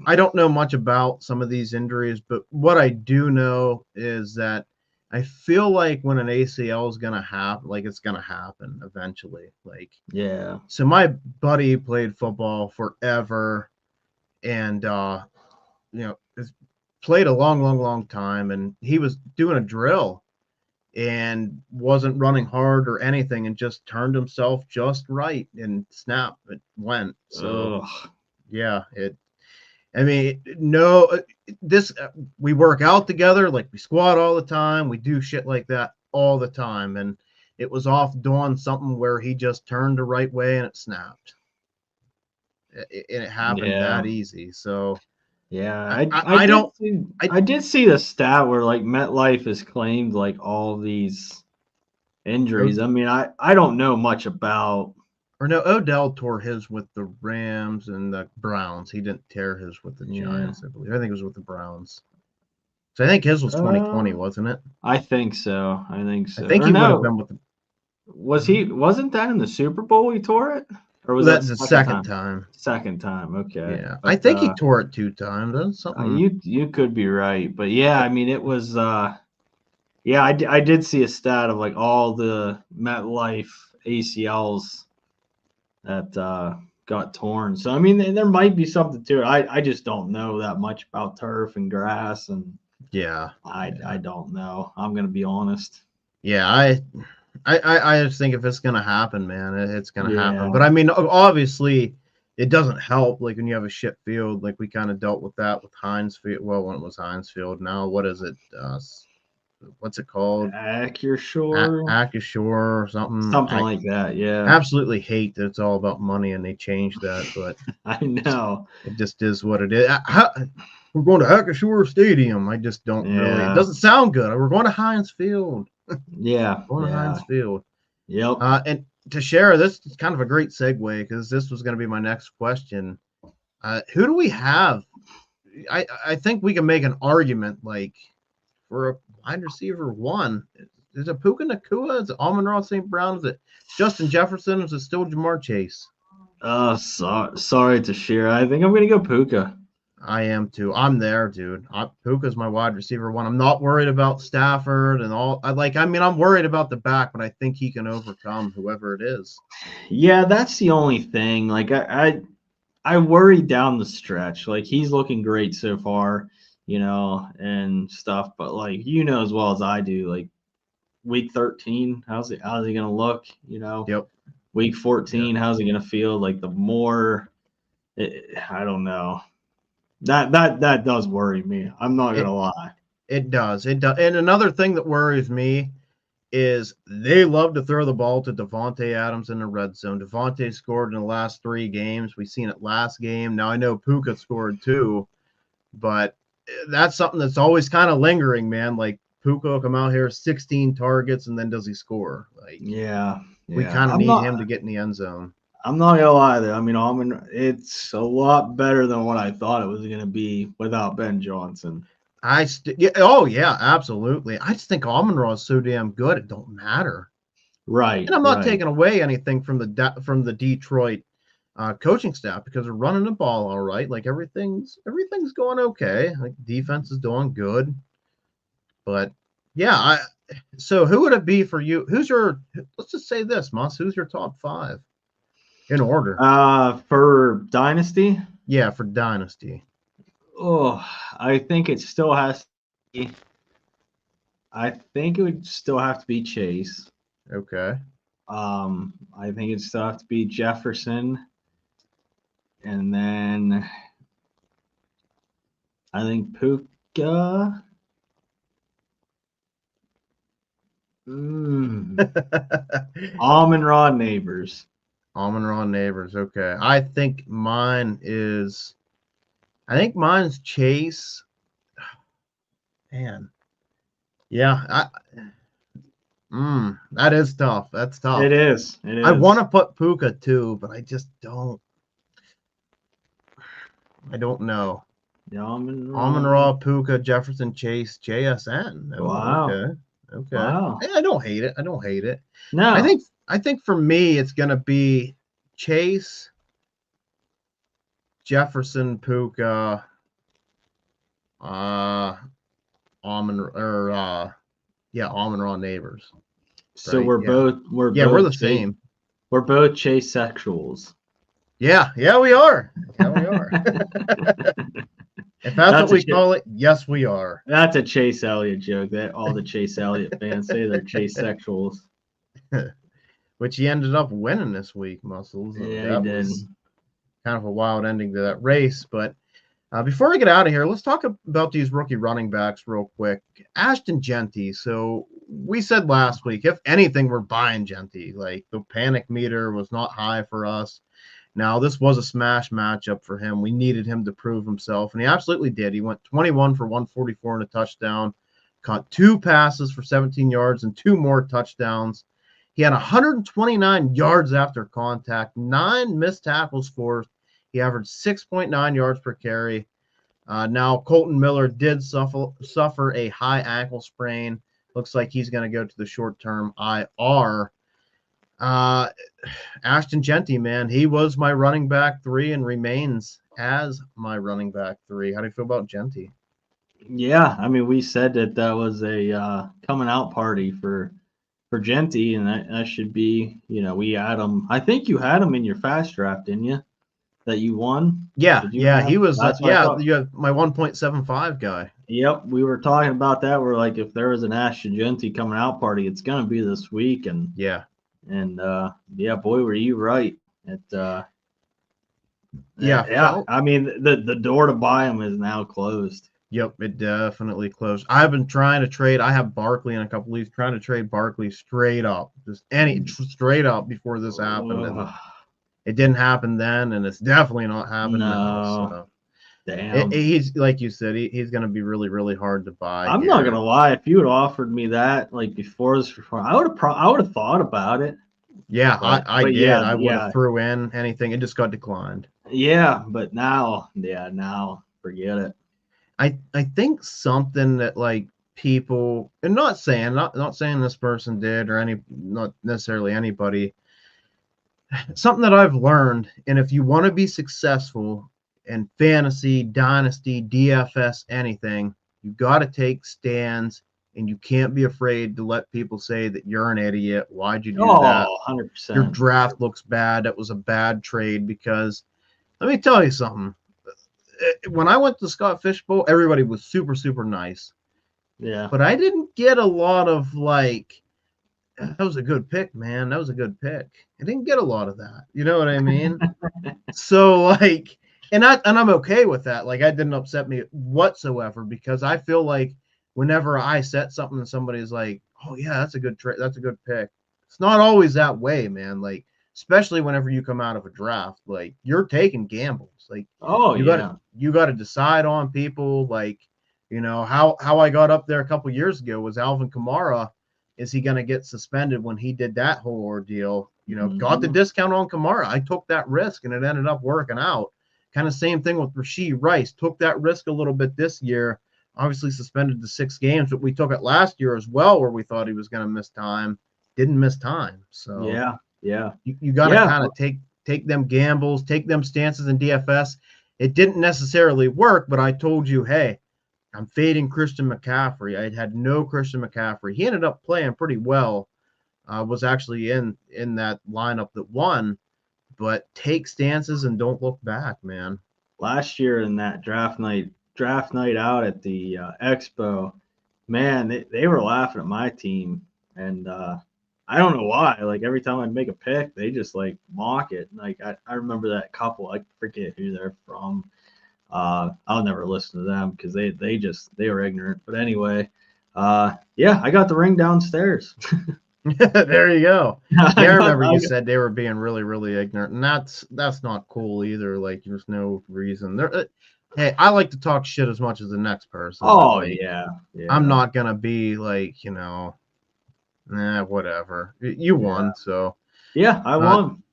S2: I don't know much about some of these injuries, but what I do know is that I feel like when an ACL is gonna happen, like it's gonna happen eventually. Like,
S3: Yeah.
S2: so my buddy played football forever, and you know, has played a long time, and he was doing a drill and wasn't running hard or anything, and just turned himself just right, and snap, it went. So yeah, I mean, no, we work out together, like we squat all the time, we do shit like that all the time, and it was off doing something where he just turned the right way and it snapped. It happened that easy. So
S3: yeah,
S2: I
S3: I did see the stat where like MetLife has claimed like all these injuries. I mean, I don't know much about.
S2: Or no, Odell tore his with the Rams and the Browns. He didn't tear his with the Giants, I believe. I think it was with the Browns. So I think his was 2020, wasn't it?
S3: I think so. I think so.
S2: I think he would have been with the.
S3: Wasn't that in the Super Bowl he tore it? Or was
S2: that
S3: that
S2: the second time?
S3: Second time, okay.
S2: Yeah,
S3: But,
S2: I think he tore it 2 times. That's something.
S3: You could be right, but yeah, I mean it was. Yeah, I did see a stat of like all the MetLife ACLs that got torn. So I mean, there might be something to it. I just don't know that much about turf and grass, and
S2: yeah,
S3: I don't know. I'm gonna be honest.
S2: Yeah, I just think if it's gonna happen, man, it's gonna happen. But I mean, obviously, it doesn't help. Like when you have a shit field, like we kind of dealt with that with Heinz Field. Well, when it was Heinz Field, now what is it? What's it called? Acrisure or something.
S3: Something like that. Yeah.
S2: Absolutely hate that it's all about money and they changed that, but
S3: I know
S2: it just is what it is. We're going to Acrisure Stadium. I just don't really. It doesn't sound good. We're going to Heinz Field. Going to Heinz Field.
S3: Yep.
S2: And to share, this is kind of a great segue because this was going to be my next question. Who do we have? I think we can make an argument like for a wide receiver 1. Is it Puka Nacua? Is it Amon-Ra St. Brown? Is it Justin Jefferson? Is it still Jamar Chase?
S3: Sorry to share. I think I'm going to go Puka.
S2: I am too. I'm there, dude. Puka's my wide receiver 1. I'm not worried about Stafford and all. I'm worried about the back, but I think he can overcome whoever it is.
S3: Yeah, that's the only thing. Like I worry down the stretch. Like he's looking great so far, you know, and stuff. But like as well as I do, like week 13, how's he going to look? You know,
S2: Yep.
S3: Week 14, how's he going to feel? Like the more, I don't know. That does worry me. I'm not going to lie.
S2: It does. It does. And another thing that worries me is they love to throw the ball to Devontae Adams in the red zone. Devontae scored in the last 3 games. We've seen it last game. Now I know Puka scored too, but that's something that's always kind of lingering, man. Like Puka will come out here 16 targets and then does he score? Like
S3: Yeah.
S2: we kind of need him to get in the end zone.
S3: I'm not gonna lie there. I mean, it's a lot better than what I thought it was gonna be without Ben Johnson.
S2: Oh yeah, absolutely. I just think Amon-Ra is so damn good it don't matter.
S3: Right.
S2: And I'm not taking away anything from the Detroit coaching staff because they're running the ball all right. Like everything's going okay. Like defense is doing good. But yeah, so who would it be for you? Let's just say this, Moss, who's your top 5 in order?
S3: For Dynasty?
S2: Yeah, for Dynasty.
S3: Oh, I think it still has to be. I think it would still have to be Chase.
S2: Okay.
S3: I think it still have to be Jefferson. And then I think Puka. Amon-Ra Neighbors.
S2: Amon-Ra Neighbors. Okay. I think mine's Chase. Man. Yeah. That is tough. That's tough.
S3: It is.
S2: I want to put Puka too, but I just don't. I don't know. Amon-Ra, Puka, Jefferson, Chase, JSN. Oh,
S3: wow.
S2: Okay.
S3: Wow.
S2: I don't hate it.
S3: No.
S2: I think for me it's gonna be Chase, Jefferson, Puka, Amon-Ra Neighbors.
S3: So
S2: right?
S3: we're
S2: the same.
S3: We're both Chase sexuals.
S2: Yeah, we are. If that's what we call it, yes, we are.
S3: That's a Chase Elliott joke. That all the Chase Elliott fans say they're Chase sexuals.
S2: Which he ended up winning this week, Muscles.
S3: Yeah, he did.
S2: Kind of a wild ending to that race. But before we get out of here, let's talk about these rookie running backs real quick. Ashton Jeanty. So we said last week, if anything, we're buying Jeanty. Like the panic meter was not high for us. Now, this was a smash matchup for him. We needed him to prove himself, and he absolutely did. He went 21 for 144 and a touchdown, caught 2 passes for 17 yards and 2 more touchdowns. He had 129 yards after contact, 9 missed tackles forced. He averaged 6.9 yards per carry. Now, Colton Miller did suffer a high ankle sprain. Looks like he's going to go to the short-term IR. Ashton Jeanty, man, he was my running back 3 and remains as my running back 3. How do you feel about Jeanty?
S3: Yeah, I mean, we said that was a coming out party for Jeanty, and that should be, we had him. I think you had him in your fast draft, didn't you? That you won.
S2: Yeah, he was. You have my 1.75 guy.
S3: Yep, we were talking about that. We're like, if there was an Ashton Jeanty coming out party, it's gonna be this week, and boy, were you right. I mean, the door to buy him is now closed.
S2: Yep, it definitely closed. I've been trying to trade. I have Barkley in a couple leagues, trying to trade Barkley straight up, straight up before this happened. And it didn't happen then, and it's definitely not happening now. So.
S3: Damn.
S2: He's like you said, he's going to be really, really hard to buy.
S3: I'm not gonna lie. If you had offered me that before this, I would have thought about it.
S2: Yeah, I did. Yeah, I would have threw in anything. It just got declined.
S3: Yeah, but now forget it.
S2: I think something that people, and not saying this person did or not necessarily anybody. Something that I've learned, and if you want to be successful in fantasy, dynasty, DFS, anything, you got to take stands, and you can't be afraid to let people say that you're an idiot. Why'd you do that?
S3: 100%.
S2: Your draft looks bad. That was a bad trade. Because let me tell you something. When I went to the Scott Fish Bowl, everybody was super, super nice.
S3: Yeah.
S2: But I didn't get a lot of that was a good pick, man. That was a good pick. I didn't get a lot of that. You know what I mean? So like, and I'm okay with that. Like, that didn't upset me whatsoever because I feel like whenever I set something and somebody's like, "Oh yeah, that's a good that's a good pick." It's not always that way, man. Like, especially whenever you come out of a draft, like you're taking gambles. Like,
S3: Oh yeah.
S2: you got to decide on people. Like, you know how I got up there a couple years ago was Alvin Kamara. Is he going to get suspended when he did that whole ordeal? You know, got the discount on Kamara. I took that risk and it ended up working out. Kind of same thing with Rashee Rice. Took that risk a little bit this year. Obviously suspended to 6 games, but we took it last year as well where we thought he was going to miss time. Didn't miss time. So
S3: yeah.
S2: you got to kind of take them gambles, take them stances in DFS. It didn't necessarily work, but I told you, hey, I'm fading Christian McCaffrey. I had no Christian McCaffrey. He ended up playing pretty well. Was actually in that lineup that won, but take stances and don't look back, man.
S3: Last year in that draft night out at the Expo, man, they were laughing at my team, and I don't know why. Like every time I make a pick, they just like mock it. Like I remember that couple. I forget who they're from. I'll never listen to them because they were ignorant. But anyway, yeah, I got the ring downstairs.
S2: There you go. Yeah, I remember you said they were being really, really ignorant, and that's not cool either. Like, there's no reason. Hey, I like to talk shit as much as the next person.
S3: Oh
S2: like,
S3: yeah.
S2: I'm not gonna be like, you know, whatever. You won, so
S3: yeah, I won.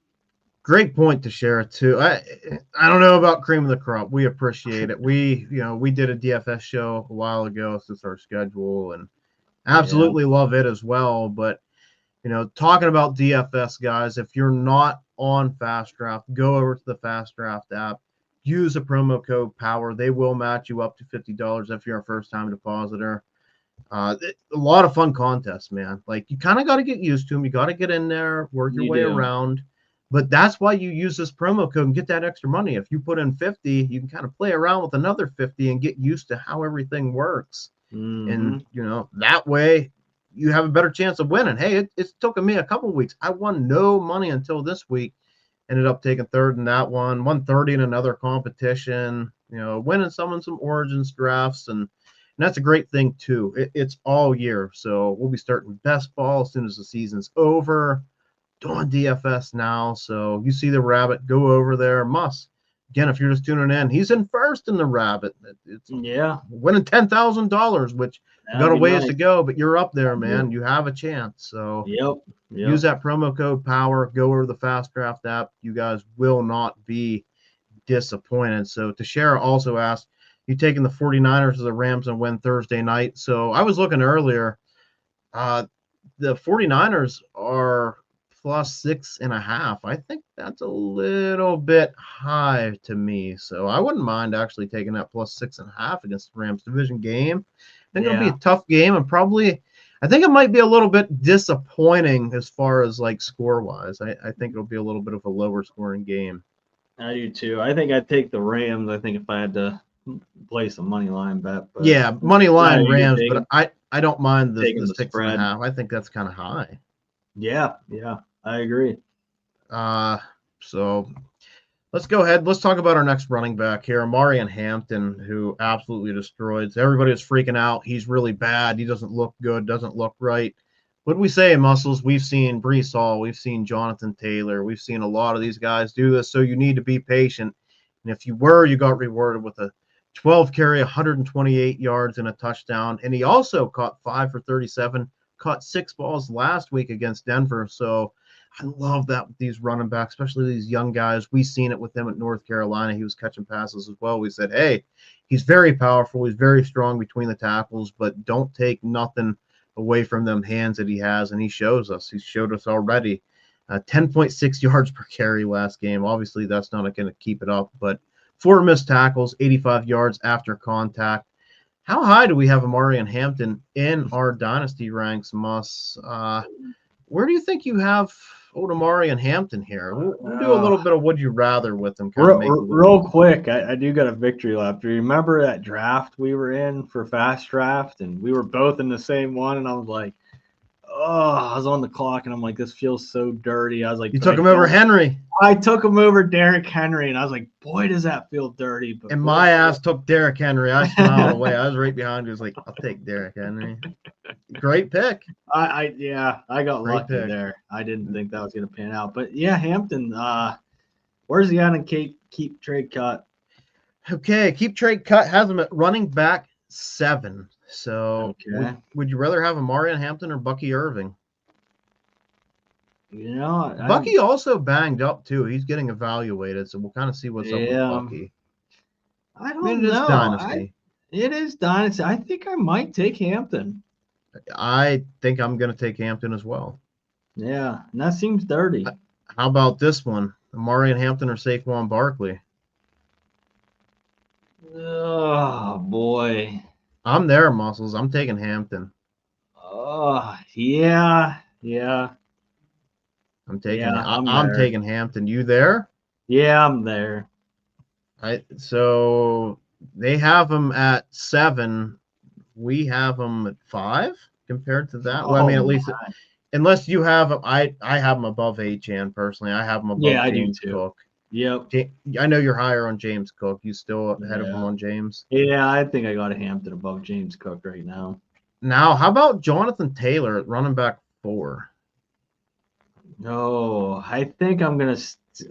S2: Great point to share it too. I don't know about cream of the crop. We appreciate it. We did a DFS show a while ago. It's just our schedule, and absolutely love it as well. But talking about DFS, guys, if you're not on Fast Draft, go over to the Fast Draft app. Use a promo code POWER. They will match you up to $50 if you're a first-time depositor. A lot of fun contests, man. Like, you kind of got to get used to them. You got to get in there, work your way around. But that's why you use this promo code and get that extra money. If you put in 50, you can kind of play around with another 50 and get used to how everything works. And, that way you have a better chance of winning. Hey, it's taken me a couple of weeks. I won no money until this week. Ended up taking third in that one, 130 in another competition, winning some Origins drafts. And that's a great thing, too. It's all year. So we'll be starting best ball as soon as the season's over. Doing DFS now. So you see the rabbit, go over there. Again, if you're just tuning in, he's in first in the rabbit. It's winning $10,000, which you got a ways to go, but you're up there, man. You have a chance. So use that promo code POWER. Go over the Fast Draft app. You guys will not be disappointed. So Teixeira also asked, you taking the 49ers or the Rams and win Thursday night? So I was looking earlier. The 49ers are plus 6.5. I think that's a little bit high to me. So I wouldn't mind actually taking that plus 6.5 against the Rams division game. I think it'll be a tough game, and I think it might be a little bit disappointing as far as like score wise. I think it'll be a little bit of a lower scoring game.
S3: I do too. I think I'd take the Rams. I think if I had to place a money line bet. But
S2: money line Rams, but I don't mind the 6.5. I think that's kind of high.
S3: Yeah, I agree.
S2: So let's go ahead. Let's talk about our next running back here, Omarion Hampton, who absolutely destroyed. Everybody was freaking out. He's really bad. He doesn't look good, doesn't look right. What do we say, Muscles? We've seen Breece Hall. We've seen Jonathan Taylor. We've seen a lot of these guys do this, so you need to be patient. And if you got rewarded with a 12-carry, 128 yards and a touchdown. And he also caught 5 for 37, caught 6 balls last week against Denver. So I love that with these running backs, especially these young guys. We've seen it with him at North Carolina. He was catching passes as well. We said, hey, he's very powerful. He's very strong between the tackles, but don't take nothing away from them hands that he has. And he shows us. He showed us already 10.6 yards per carry last game. Obviously, that's not going to keep it up, but 4 missed tackles, 85 yards after contact. How high do we have Omarion Hampton in our dynasty ranks, Muss? Where do you think you have Omarion Hampton here? We'll do a little bit of would you rather with him.
S3: Real quick, I do got a victory lap. Do you remember that draft we were in for Fast Draft? And we were both in the same one, and I was like, I was on the clock and I'm like, this feels so dirty. I was like,
S2: You
S3: but
S2: took
S3: I
S2: him over
S3: don't-
S2: Henry,
S3: I took him over Derrick Henry, and I was like, boy, does that feel dirty. But
S2: and
S3: boy,
S2: my ass took Derrick Henry. I smiled away. I was right behind you. I was like, I'll take Derrick Henry. Great pick.
S3: I got
S2: Great
S3: lucky
S2: pick.
S3: there. I didn't think that was gonna pan out. But yeah, Hampton, where's he at in keep trade cut?
S2: Okay, keep trade cut has him at running back 7. So
S3: Okay.
S2: would you rather have Amarian Hampton or Bucky Irving?
S3: You know,
S2: Bucky also banged up too. He's getting evaluated, so we'll kind of see what's up with
S3: Yeah.
S2: Bucky.
S3: I
S2: I
S3: don't
S2: mean, it is
S3: know.
S2: dynasty.
S3: It is dynasty. I think I might take Hampton.
S2: I think I'm going to take Hampton as well.
S3: Yeah, and that seems dirty.
S2: How about this one? Amarian Hampton or Saquon Barkley?
S3: Oh boy.
S2: I'm there, Muscles. I'm taking Hampton.
S3: Oh yeah.
S2: I'm taking.
S3: Yeah, I'm
S2: I'm
S3: there.
S2: taking Hampton. You there?
S3: Yeah, I'm there.
S2: So they have him at 7. We have him at 5 compared to that. Well, I mean, at least
S3: my.
S2: unless you have him, I have him above Achan personally. I have him above
S3: Yeah, I do
S2: James
S3: too.
S2: Cook.
S3: Yep.
S2: I know you're higher on James Cook. You still ahead of him
S3: Yeah.
S2: on James.
S3: Yeah, I think I got a Hampton above James Cook right now.
S2: Now, how about Jonathan Taylor at running back 4?
S3: No, I think I'm gonna.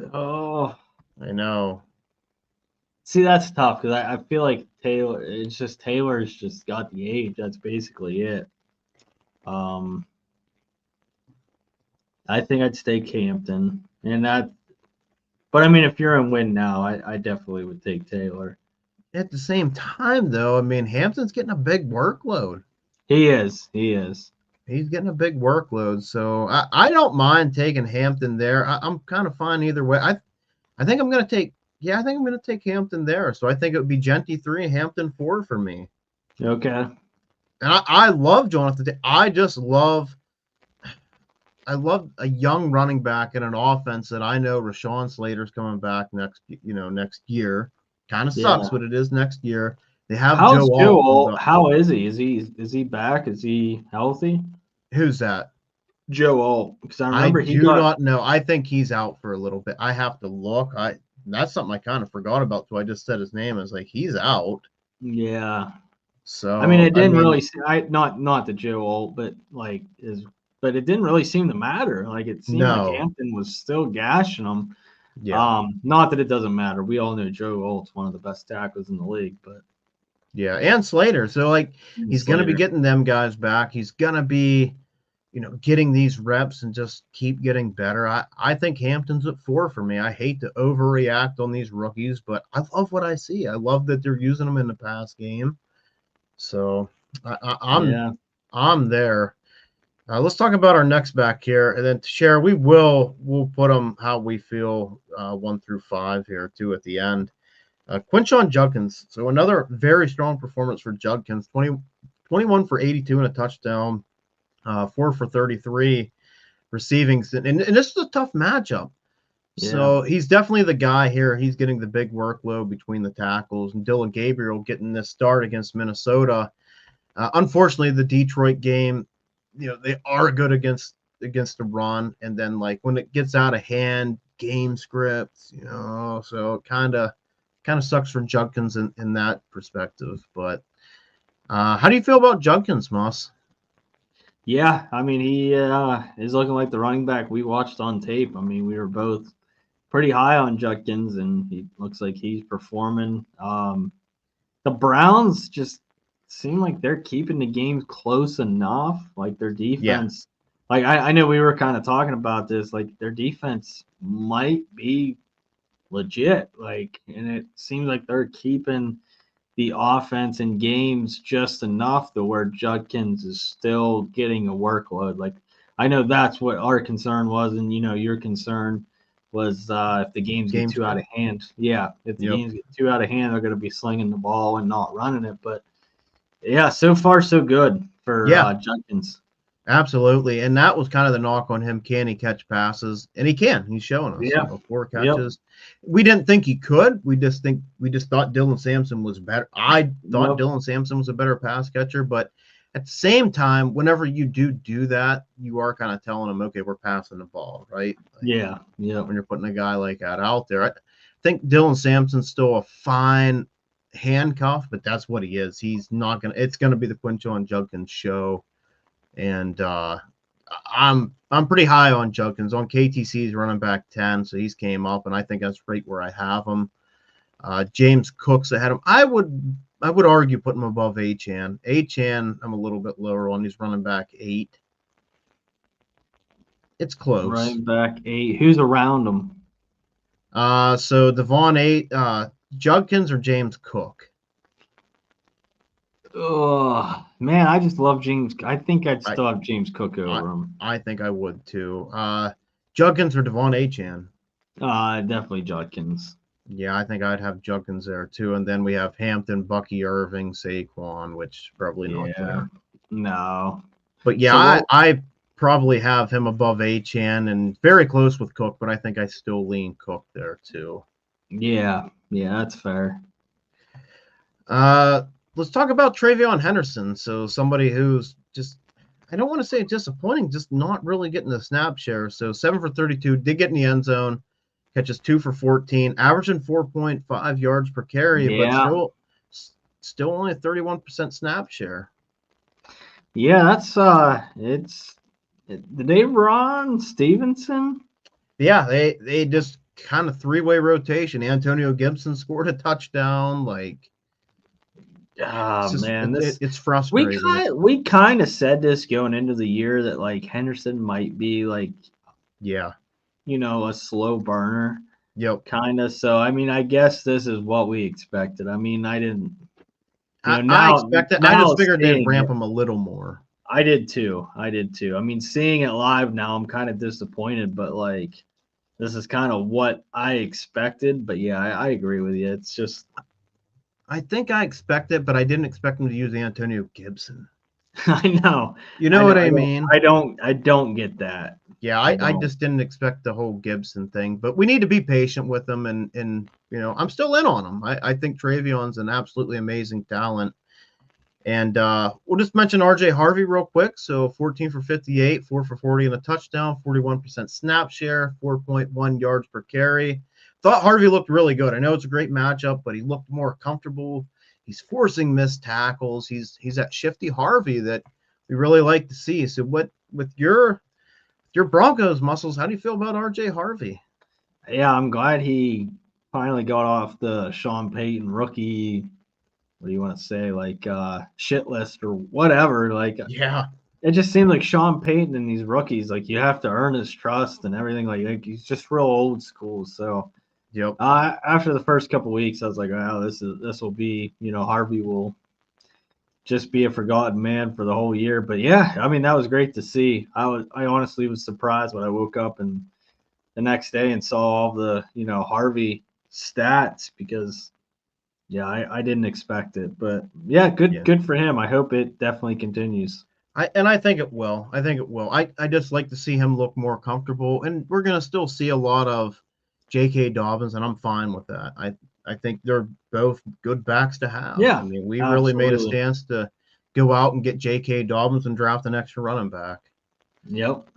S2: I know.
S3: See, that's tough because I feel like Taylor's just got the age. That's basically it. I think I'd stay Hampton, and that. But I mean, if you're in win now, I definitely would take Taylor.
S2: At the same time, though, I mean, Hampton's getting a big workload.
S3: He is.
S2: He's getting a big workload, so I don't mind taking Hampton there. I'm kind of fine either way. I think I'm going to take. Yeah, I think I'm going to take Hampton there. So I think it would be Genty 3, Hampton 4 for me.
S3: Okay.
S2: And I love Jonathan. I love a young running back in an offense that I know Rashawn Slater's coming back next year. Kind of sucks, but it is next year. They have
S3: How's
S2: Joe Alt.
S3: How is he? Is he back? Is he healthy?
S2: Who's that?
S3: Joe Alt. Because I remember
S2: I do not know. I think he's out for a little bit. I have to look. That's something I kind of forgot about. So I just said his name. I was like, he's out.
S3: Yeah.
S2: So
S3: I mean, it didn't really. Not the Joe Alt, but but it didn't really seem to matter. Like it seemed like Hampton was still gashing him.
S2: Yeah.
S3: Not that it doesn't matter. We all know Joe Alt's one of the best tackles in the league, but
S2: yeah, and Slater. So like he's going to be getting them guys back. He's going to be, getting these reps and just keep getting better. I think Hampton's at 4 for me. I hate to overreact on these rookies, but I love what I see. I love that they're using them in the pass game. So I'm there. Let's talk about our next back here, and then to share, we'll put them how we feel 1 through 5 here too at the end. Quinshon Judkins. So another very strong performance for Judkins. 21 for 82 and a touchdown, 4 for 33 receiving. And this is a tough matchup. Yeah. So he's definitely the guy here. He's getting the big workload between the tackles, and Dylan Gabriel getting this start against Minnesota. Unfortunately, the Detroit game, they are good against the run, and then like when it gets out of hand, game scripts, so it kind of sucks for Judkins in that perspective. But how do you feel about Judkins, Moss?
S3: Yeah, I mean, he is looking like the running back we watched on tape. I mean, we were both pretty high on Judkins, and he looks like he's performing. The Browns just seem like they're keeping the games close enough. Like their defense, like I know we were kind of talking about this. Like their defense might be legit. Like, and it seems like they're keeping the offense in games just enough to where Judkins is still getting a workload. Like I know that's what our concern was, and your concern was if the games get too out of hand. Yeah, if the games get too out of hand, they're going to be slinging the ball and not running it. But yeah, so far so good for Judkins.
S2: Absolutely, and that was kind of the knock on him. Can he catch passes? And he can. He's showing us.
S3: Yeah.
S2: 4 catches. Yep. We didn't think he could. We just thought Dylan Sampson was better. I thought Dylan Sampson was a better pass catcher, but at the same time, whenever you do that, you are kind of telling them, okay, we're passing the ball, right? Like,
S3: Yeah.
S2: when you're putting a guy like that out there. I think Dylan Sampson's still a fine handcuff, but that's what he is. He's not gonna. It's gonna be the Quinton Judkins show, and I'm pretty high on Judkins. On KTC's running back 10, so he's came up, and I think that's right where I have him. James Cook's ahead of him. I would argue putting him above Achane. Achane, I'm a little bit lower on. He's running back 8. It's close.
S3: Running back 8. Who's around him?
S2: So Devon 8, Judkins or James Cook?
S3: Oh man, I just love James. I think I'd still have James Cook over him.
S2: I think I would too. Judkins or Devon Achane?
S3: Definitely Judkins.
S2: Yeah, I think I'd have Judkins there too. And then we have Hampton, Bucky Irving, Saquon, which probably not there.
S3: No.
S2: But yeah, so I probably have him above Achane and very close with Cook, but I think I still lean Cook there too.
S3: Yeah, that's fair.
S2: Let's talk about TreVeyon Henderson. So somebody who's just, I don't want to say disappointing, just not really getting the snap share. So 7 for 32, did get in the end zone, catches 2 for 14, averaging 4.5 yards per carry, but still only a 31% snap share.
S3: Yeah, that's did they run Stevenson?
S2: Yeah, they just kind of 3-way rotation. Antonio Gibson scored a touchdown. Like,
S3: man,
S2: it's frustrating.
S3: We kind of said this going into the year that like Henderson might be like, a slow burner.
S2: Yep.
S3: Kind of. So I mean, I guess this is what we expected. I mean, I didn't.
S2: I expected. I just figured they'd ramp him a little more.
S3: I did too. I mean, seeing it live now, I'm kind of disappointed, but like, this is kind of what I expected. But yeah, I agree with you. It's just.
S2: I think I expected, but I didn't expect him to use Antonio Gibson.
S3: I know.
S2: You know what I mean?
S3: I don't get that.
S2: Yeah, I just didn't expect the whole Gibson thing, but we need to be patient with him, and I'm still in on him. I think TreVeyon's an absolutely amazing talent. And we'll just mention RJ Harvey real quick. So 14 for 58, 4 for 40 and a touchdown, 41% snap share, 4.1 yards per carry. Thought Harvey looked really good. I know it's a great matchup, but he looked more comfortable. He's forcing missed tackles. He's that shifty Harvey that we really like to see. So what with your Broncos muscles, how do you feel about RJ Harvey?
S3: Yeah, I'm glad he finally got off the Sean Payton rookie, what do you want to say, like shit list or whatever. Like,
S2: yeah,
S3: it just seems like Sean Payton and these rookies, like you have to earn his trust and everything. Like he's just real old school. So
S2: yep.
S3: After the first couple weeks, I was like, wow, this will be, Harvey will just be a forgotten man for the whole year. But yeah, I mean, that was great to see. I honestly was surprised when I woke up and the next day and saw all the, Harvey stats because I didn't expect it. But yeah, good for him. I hope it definitely continues.
S2: I think it will. I just like to see him look more comfortable, and we're gonna still see a lot of J.K. Dobbins, and I'm fine with that. I think they're both good backs to have.
S3: Yeah,
S2: I mean, we really made a stance to go out and get J.K. Dobbins and draft an extra running back.
S3: Yep.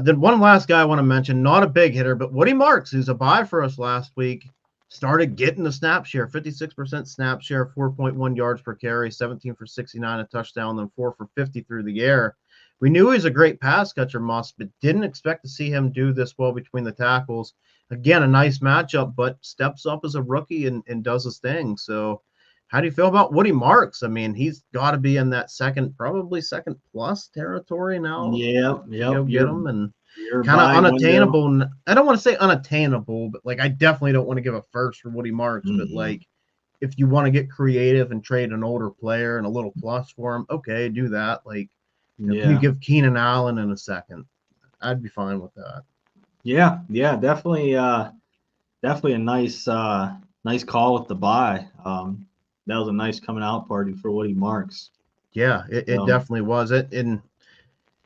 S2: Then one last guy I want to mention, not a big hitter, but Woody Marks, who's a buy for us last week, started getting the snap share, 56% snap share, 4.1 yards per carry, 17 for 69, a touchdown, then 4 for 50 through the air. We knew he was a great pass catcher, Musk, but didn't expect to see him do this well between the tackles. Again, a nice matchup, but steps up as a rookie and does his thing. So how do you feel about Woody Marks? I mean, he's got to be in that probably second plus territory now.
S3: Yeah.
S2: Get him and kind of unattainable. Window. I don't want to say unattainable, but like I definitely don't want to give a first for Woody Marks. Mm-hmm. But like if you want to get creative and trade an older player and a little plus for him, okay, do that. Like can you give Keenan Allen in a second? I'd be fine with that.
S3: Yeah, definitely a nice call with the buy. That was a nice coming out party for Woody Marks.
S2: Yeah, it definitely was. And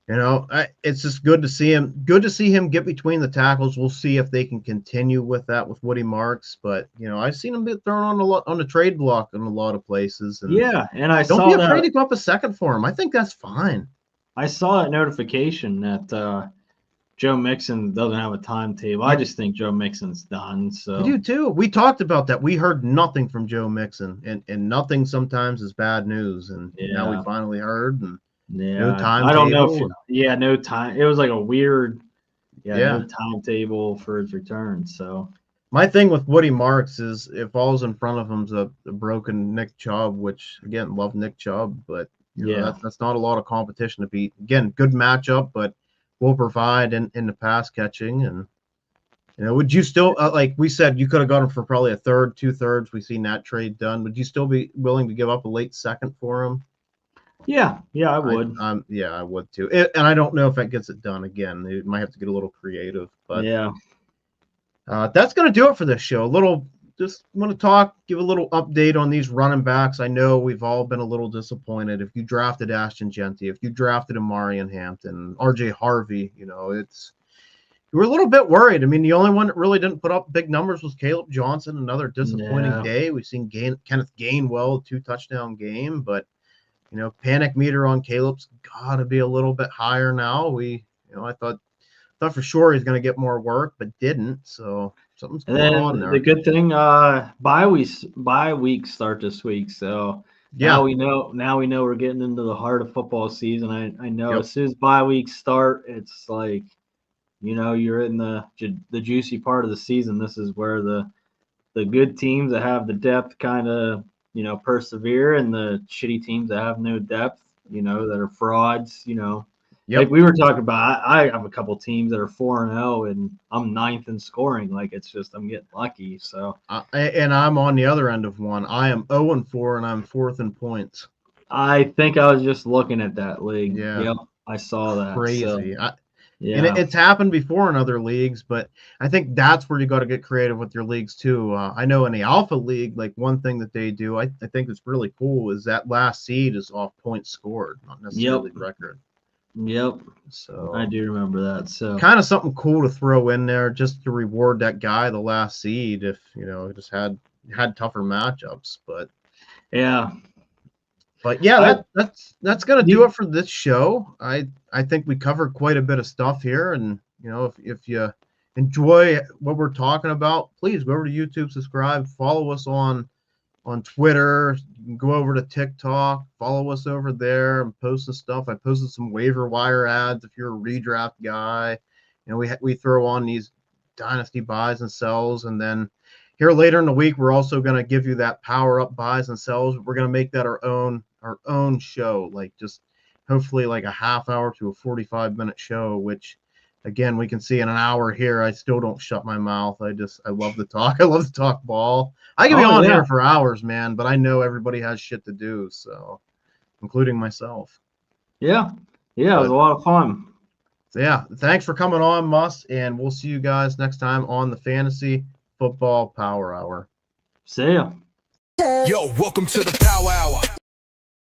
S2: It's just good to see him. Good to see him get between the tackles. We'll see if they can continue with that with Woody Marks. But I've seen him get thrown on the trade block in a lot of places. And
S3: Yeah, and I
S2: don't
S3: saw
S2: be afraid
S3: that.
S2: to go up a second for him. I think that's fine.
S3: I saw that notification that Joe Mixon doesn't have a timetable. I just think Joe Mixon's done. So
S2: I do too. We talked about that. We heard nothing from Joe Mixon, and nothing sometimes is bad news. And now we
S3: Yeah.
S2: finally heard. And
S3: yeah,
S2: no
S3: I don't know.
S2: timetable.
S3: No time. It was like a weird. Yeah,
S2: Yeah.
S3: no timetable for his return. So
S2: My thing with Woody Marks is if all's in front of him's a broken Nick Chubb, which again love Nick Chubb, but that's not a lot of competition to beat. Again, good matchup, but will provide in the pass catching. And would you still like we said you could have got him for probably a third, 2/3? We've seen that trade done. Would you still be willing to give up a late second for him?
S3: yeah, I would.
S2: I would too. And I don't know if that gets it done again. They might have to get a little creative, but
S3: yeah.
S2: That's going to do it for this show. Just want to give a little update on these running backs. I know we've all been a little disappointed. If you drafted Ashton Genty, if you drafted Amarian Hampton, RJ Harvey, you were a little bit worried. I mean, the only one that really didn't put up big numbers was Caleb Johnson. Another disappointing day. We've seen Kenneth Gainwell, 2-touchdown game, but panic meter on Caleb's got to be a little bit higher now. I thought for sure he's going to get more work, but didn't. So something's going on there.
S3: The good thing, bye weeks start this week. So now we know we're getting into the heart of football season. I know as soon as bye weeks start, it's like, you're in the juicy part of the season. This is where the good teams that have the depth kind of, persevere, and the shitty teams that have no depth, that are frauds, Like we were talking about, I have a couple teams that are 4-0, and I'm 9th in scoring. Like it's just I'm getting lucky. So
S2: and I'm on the other end of one. I am 0-4, and I'm 4th in points.
S3: I think I was just looking at that league.
S2: Yeah,
S3: yep, I saw that.
S2: Crazy.
S3: So,
S2: and it's happened before in other leagues, but I think that's where you got to get creative with your leagues too. I know in the Alpha League, like one thing that they do, I think it's really cool, is that last seed is off points scored, not necessarily record.
S3: Yep.
S2: So
S3: I do remember that. So
S2: kind of something cool to throw in there just to reward that guy, the last seed, if just had tougher matchups. But
S3: yeah.
S2: But yeah, that's gonna do it for this show. I think we covered quite a bit of stuff here, and if you enjoy what we're talking about, please go over to YouTube, subscribe, follow us on Twitter. You can go over to TikTok, follow us over there. I'm posting stuff. I posted some waiver wire ads if you're a redraft guy. We throw on these dynasty buys and sells, and then here later in the week we're also going to give you that power up buys and sells. We're going to make that our own show, like just hopefully like a half hour to a 45-minute show, which again, we can see in an hour here, I still don't shut my mouth. I love to talk. I love to talk ball. I can be on here for hours, man, but I know everybody has shit to do, so including myself.
S3: Yeah. It was a lot of fun.
S2: So yeah, thanks for coming on, Muss, and we'll see you guys next time on the Fantasy Football Power Hour.
S3: See ya.
S1: Yo, welcome to the Power Hour.